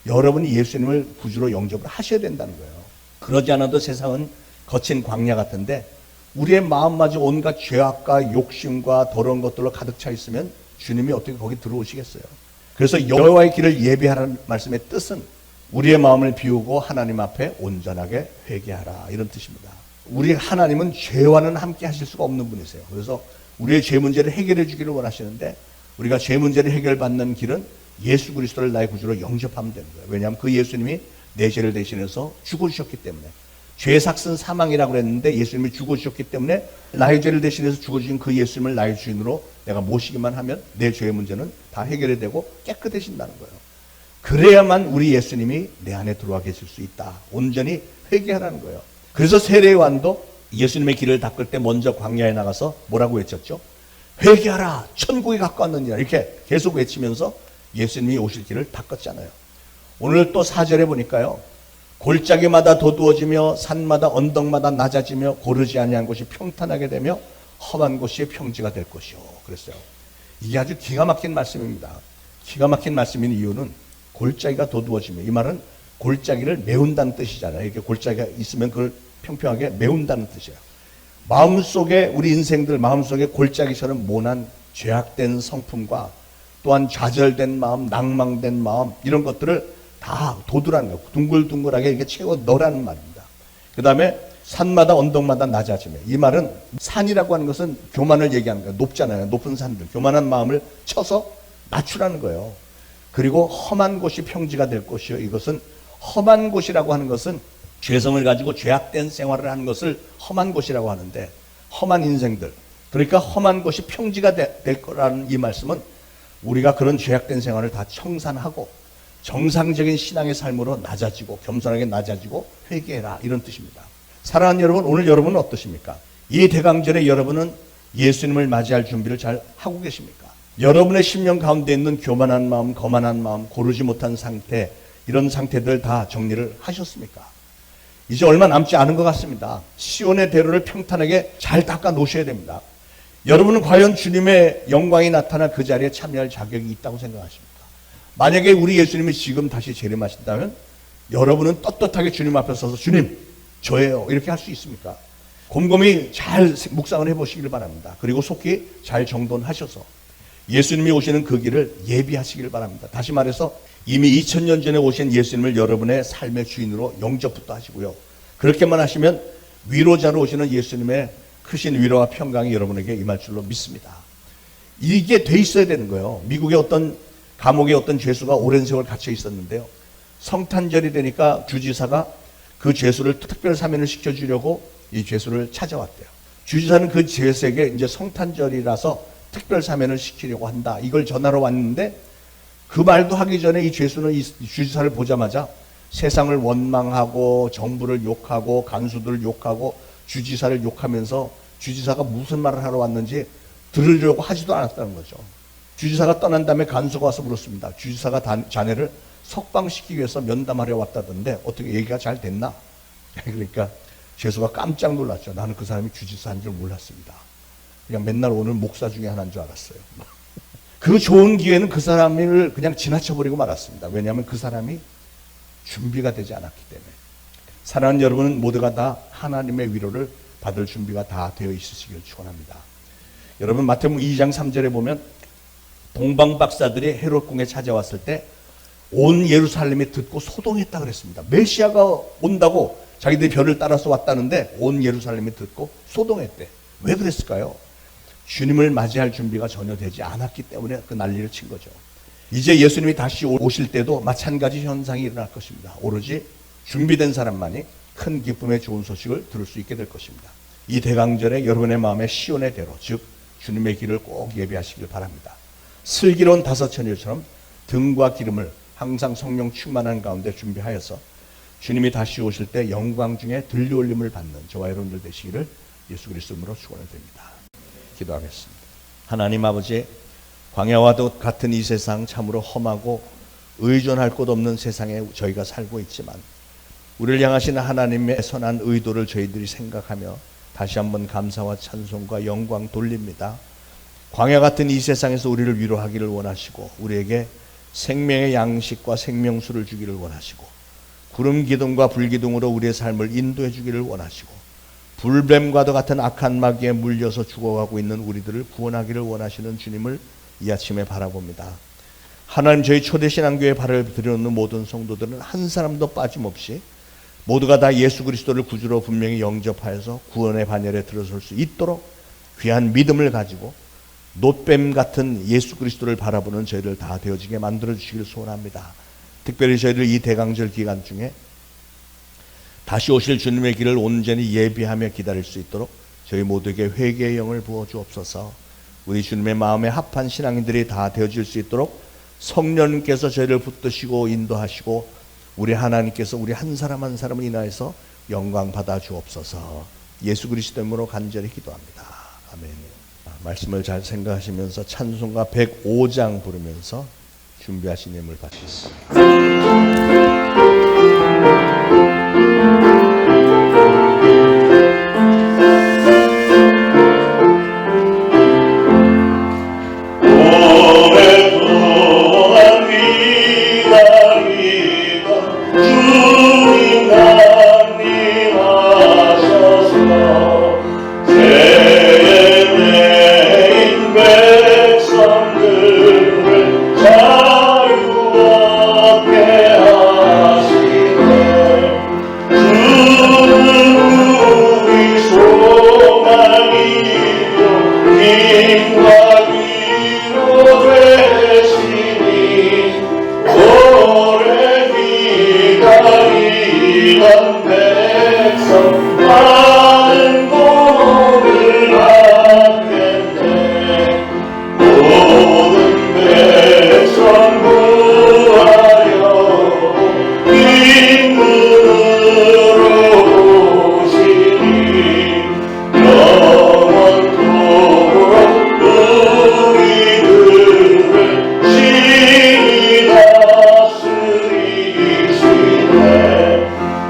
Speaker 3: 여러분이 예수님을 구주로 영접을 하셔야 된다는 거예요. 그러지 않아도 세상은 거친 광야 같은데 우리의 마음마저 온갖 죄악과 욕심과 더러운 것들로 가득 차 있으면 주님이 어떻게 거기 들어오시겠어요? 그래서 여호와의 길을 예비하라는 말씀의 뜻은 우리의 마음을 비우고 하나님 앞에 온전하게 회개하라 이런 뜻입니다. 우리 하나님은 죄와는 함께 하실 수가 없는 분이세요. 그래서 우리의 죄 문제를 해결해 주기를 원하시는데 우리가 죄 문제를 해결받는 길은 예수 그리스도를 나의 구주로 영접하면 되는 거예요. 왜냐하면 그 예수님이 내 죄를 대신해서 죽어주셨기 때문에 죄의 삭은 사망이라고 그랬는데 예수님이 죽어주셨기 때문에 나의 죄를 대신해서 죽어주신 그 예수님을 나의 주인으로 내가 모시기만 하면 내 죄의 문제는 다 해결이 되고 깨끗해진다는 거예요. 그래야만 우리 예수님이 내 안에 들어와 계실 수 있다. 온전히 회개하라는 거예요. 그래서 세례요한도 예수님의 길을 닦을 때 먼저 광야에 나가서 뭐라고 외쳤죠? 회개하라 천국이 가까웠느니라 이렇게 계속 외치면서 예수님이 오실 길을 닦았잖아요. 오늘 또 4절에 보니까요. 골짜기마다 도두어지며 산마다 언덕마다 낮아지며 고르지 아니한 곳이 평탄하게 되며 험한 곳이 평지가 될 것이요. 그랬어요. 이게 아주 기가 막힌 말씀입니다. 기가 막힌 말씀인 이유는 골짜기가 도두어지며 이 말은 골짜기를 메운다는 뜻이잖아요. 이렇게 골짜기가 있으면 그걸 평평하게 메운다는 뜻이에요. 마음속에 우리 인생들 마음속에 골짜기처럼 모난 죄악된 성품과 또한 좌절된 마음, 낭망된 마음 이런 것들을 다 도두라는 거예요. 둥글둥글하게 이렇게 채워 넣으라는 말입니다. 그 다음에 산마다 언덕마다 낮아지며 이 말은 산이라고 하는 것은 교만을 얘기하는 거예요. 높잖아요. 높은 산들. 교만한 마음을 쳐서 낮추라는 거예요. 그리고 험한 곳이 평지가 될 것이요. 이것은 험한 곳이라고 하는 것은 죄성을 가지고 죄악된 생활을 하는 것을 험한 곳이라고 하는데 험한 인생들 그러니까 험한 곳이 평지가 될 거라는 이 말씀은 우리가 그런 죄악된 생활을 다 청산하고 정상적인 신앙의 삶으로 낮아지고 겸손하게 낮아지고 회개해라 이런 뜻입니다. 사랑하는 여러분 오늘 여러분은 어떠십니까? 이 대강절에 여러분은 예수님을 맞이할 준비를 잘 하고 계십니까? 여러분의 심령 가운데 있는 교만한 마음, 거만한 마음, 고르지 못한 상태 이런 상태들 다 정리를 하셨습니까? 이제 얼마 남지 않은 것 같습니다. 시온의 대로를 평탄하게 잘 닦아 놓으셔야 됩니다. 여러분은 과연 주님의 영광이 나타나 그 자리에 참여할 자격이 있다고 생각하십니까? 만약에 우리 예수님이 지금 다시 재림하신다면 여러분은 떳떳하게 주님 앞에 서서 주님 저예요 이렇게 할 수 있습니까? 곰곰이 잘 묵상을 해보시길 바랍니다. 그리고 속히 잘 정돈하셔서 예수님이 오시는 그 길을 예비하시길 바랍니다. 다시 말해서 이미 2000년 전에 오신 예수님을 여러분의 삶의 주인으로 영접부터 하시고요. 그렇게만 하시면 위로자로 오시는 예수님의 크신 위로와 평강이 여러분에게 임할 줄로 믿습니다. 이게 돼 있어야 되는 거예요. 미국의 어떤 감옥에 어떤 죄수가 오랜 세월 갇혀 있었는데요. 성탄절이 되니까 주지사가 그 죄수를 특별 사면을 시켜주려고 이 죄수를 찾아왔대요. 주지사는 그 죄수에게 이제 성탄절이라서 특별 사면을 시키려고 한다. 이걸 전하러 왔는데 그 말도 하기 전에 이 죄수는 이 주지사를 보자마자 세상을 원망하고 정부를 욕하고 간수들을 욕하고 주지사를 욕하면서 주지사가 무슨 말을 하러 왔는지 들으려고 하지도 않았다는 거죠. 주지사가 떠난 다음에 간수가 와서 물었습니다. 주지사가 자네를 석방시키기 위해서 면담하려 왔다던데 어떻게 얘기가 잘 됐나? 그러니까 죄수가 깜짝 놀랐죠. 나는 그 사람이 주지사인 줄 몰랐습니다. 그냥 맨날 오늘 목사 중에 하나인 줄 알았어요. 그 좋은 기회는 그 사람을 그냥 지나쳐버리고 말았습니다. 왜냐하면 그 사람이 준비가 되지 않았기 때문에. 사랑하는 여러분은 모두가 다 하나님의 위로를 받을 준비가 다 되어 있으시길 축원합니다. 여러분 마태복음 2장 3절에 보면 동방 박사들이 헤롯 궁에 찾아왔을 때 온 예루살렘이 듣고 소동했다 그랬습니다. 메시아가 온다고 자기들이 별을 따라서 왔다는데 온 예루살렘이 듣고 소동했대. 왜 그랬을까요? 주님을 맞이할 준비가 전혀 되지 않았기 때문에 그 난리를 친 거죠. 이제 예수님이 다시 오실 때도 마찬가지 현상이 일어날 것입니다. 오로지 준비된 사람만이 큰 기쁨의 좋은 소식을 들을 수 있게 될 것입니다. 이 대강절에 여러분의 마음에 시온의 대로 즉 주님의 길을 꼭 예비하시길 바랍니다. 슬기로운 다섯 처녀처럼 등과 기름을 항상 성령 충만한 가운데 준비하여서 주님이 다시 오실 때 영광 중에 들려올림을 받는 저와 여러분들 되시기를 예수 그리스도로 축원을 드립니다. 기도하겠습니다. 하나님 아버지, 광야와도 같은 이 세상 참으로 험하고 의존할 곳 없는 세상에 저희가 살고 있지만 우리를 향하시는 하나님의 선한 의도를 저희들이 생각하며 다시 한번 감사와 찬송과 영광 돌립니다. 광야 같은 이 세상에서 우리를 위로하기를 원하시고 우리에게 생명의 양식과 생명수를 주기를 원하시고 구름 기둥과 불 기둥으로 우리의 삶을 인도해 주기를 원하시고 불뱀과도 같은 악한 마귀에 물려서 죽어가고 있는 우리들을 구원하기를 원하시는 주님을 이 아침에 바라봅니다. 하나님, 저희 초대신앙교회 발을 들여놓는 모든 성도들은 한 사람도 빠짐없이 모두가 다 예수 그리스도를 구주로 분명히 영접하여서 구원의 반열에 들어설 수 있도록 귀한 믿음을 가지고 놋뱀 같은 예수 그리스도를 바라보는 저희들 다 되어지게 만들어 주시길 소원합니다. 특별히 저희들 이 대강절 기간 중에 다시 오실 주님의 길을 온전히 예비하며 기다릴 수 있도록 저희 모두에게 회개의 영을 부어 주옵소서. 우리 주님의 마음에 합한 신앙인들이 다 되어질 수 있도록 성령님께서 저희를 붙드시고 인도하시고 우리 하나님께서 우리 한 사람 한 사람을 인하여서 영광 받아 주옵소서. 예수 그리스도 이름으로 간절히 기도합니다. 아멘. 말씀을 잘 생각하시면서 찬송가 105장 부르면서 준비하신 예물 받겠습니다.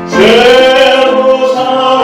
Speaker 5: 새로 살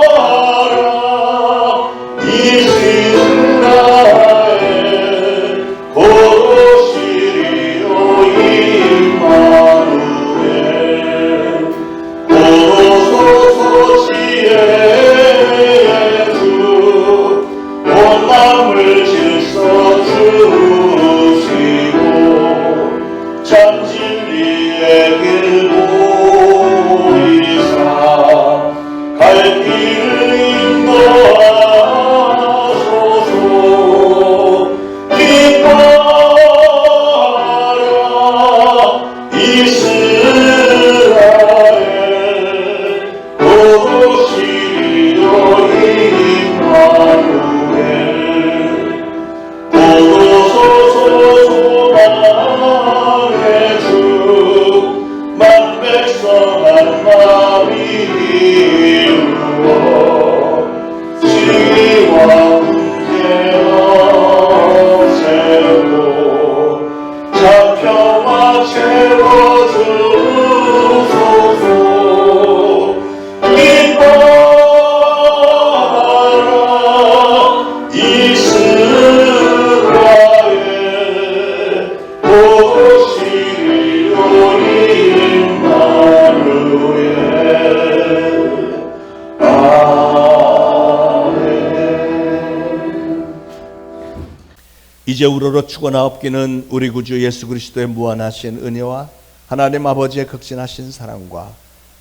Speaker 3: 이제 우러러 죽어나옵기는 우리 구주 예수 그리스도의 무한하신 은혜와 하나님 아버지의 극진하신 사랑과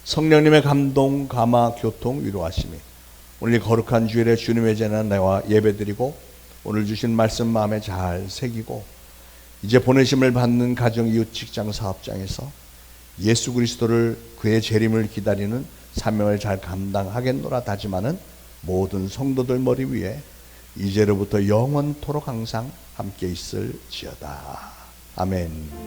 Speaker 3: 성령님의 감동, 감화, 교통, 위로하심이 오늘 이 거룩한 주일에 주님의 제나 내와 예배드리고 오늘 주신 말씀 마음에 잘 새기고 이제 보내심을 받는 가정, 이웃, 직장, 사업장에서 예수 그리스도를 그의 재림을 기다리는 사명을 잘 감당하겠노라 다짐하는 모든 성도들 머리 위에 이제로부터 영원토록 항상 함께 있을지어다. 아멘.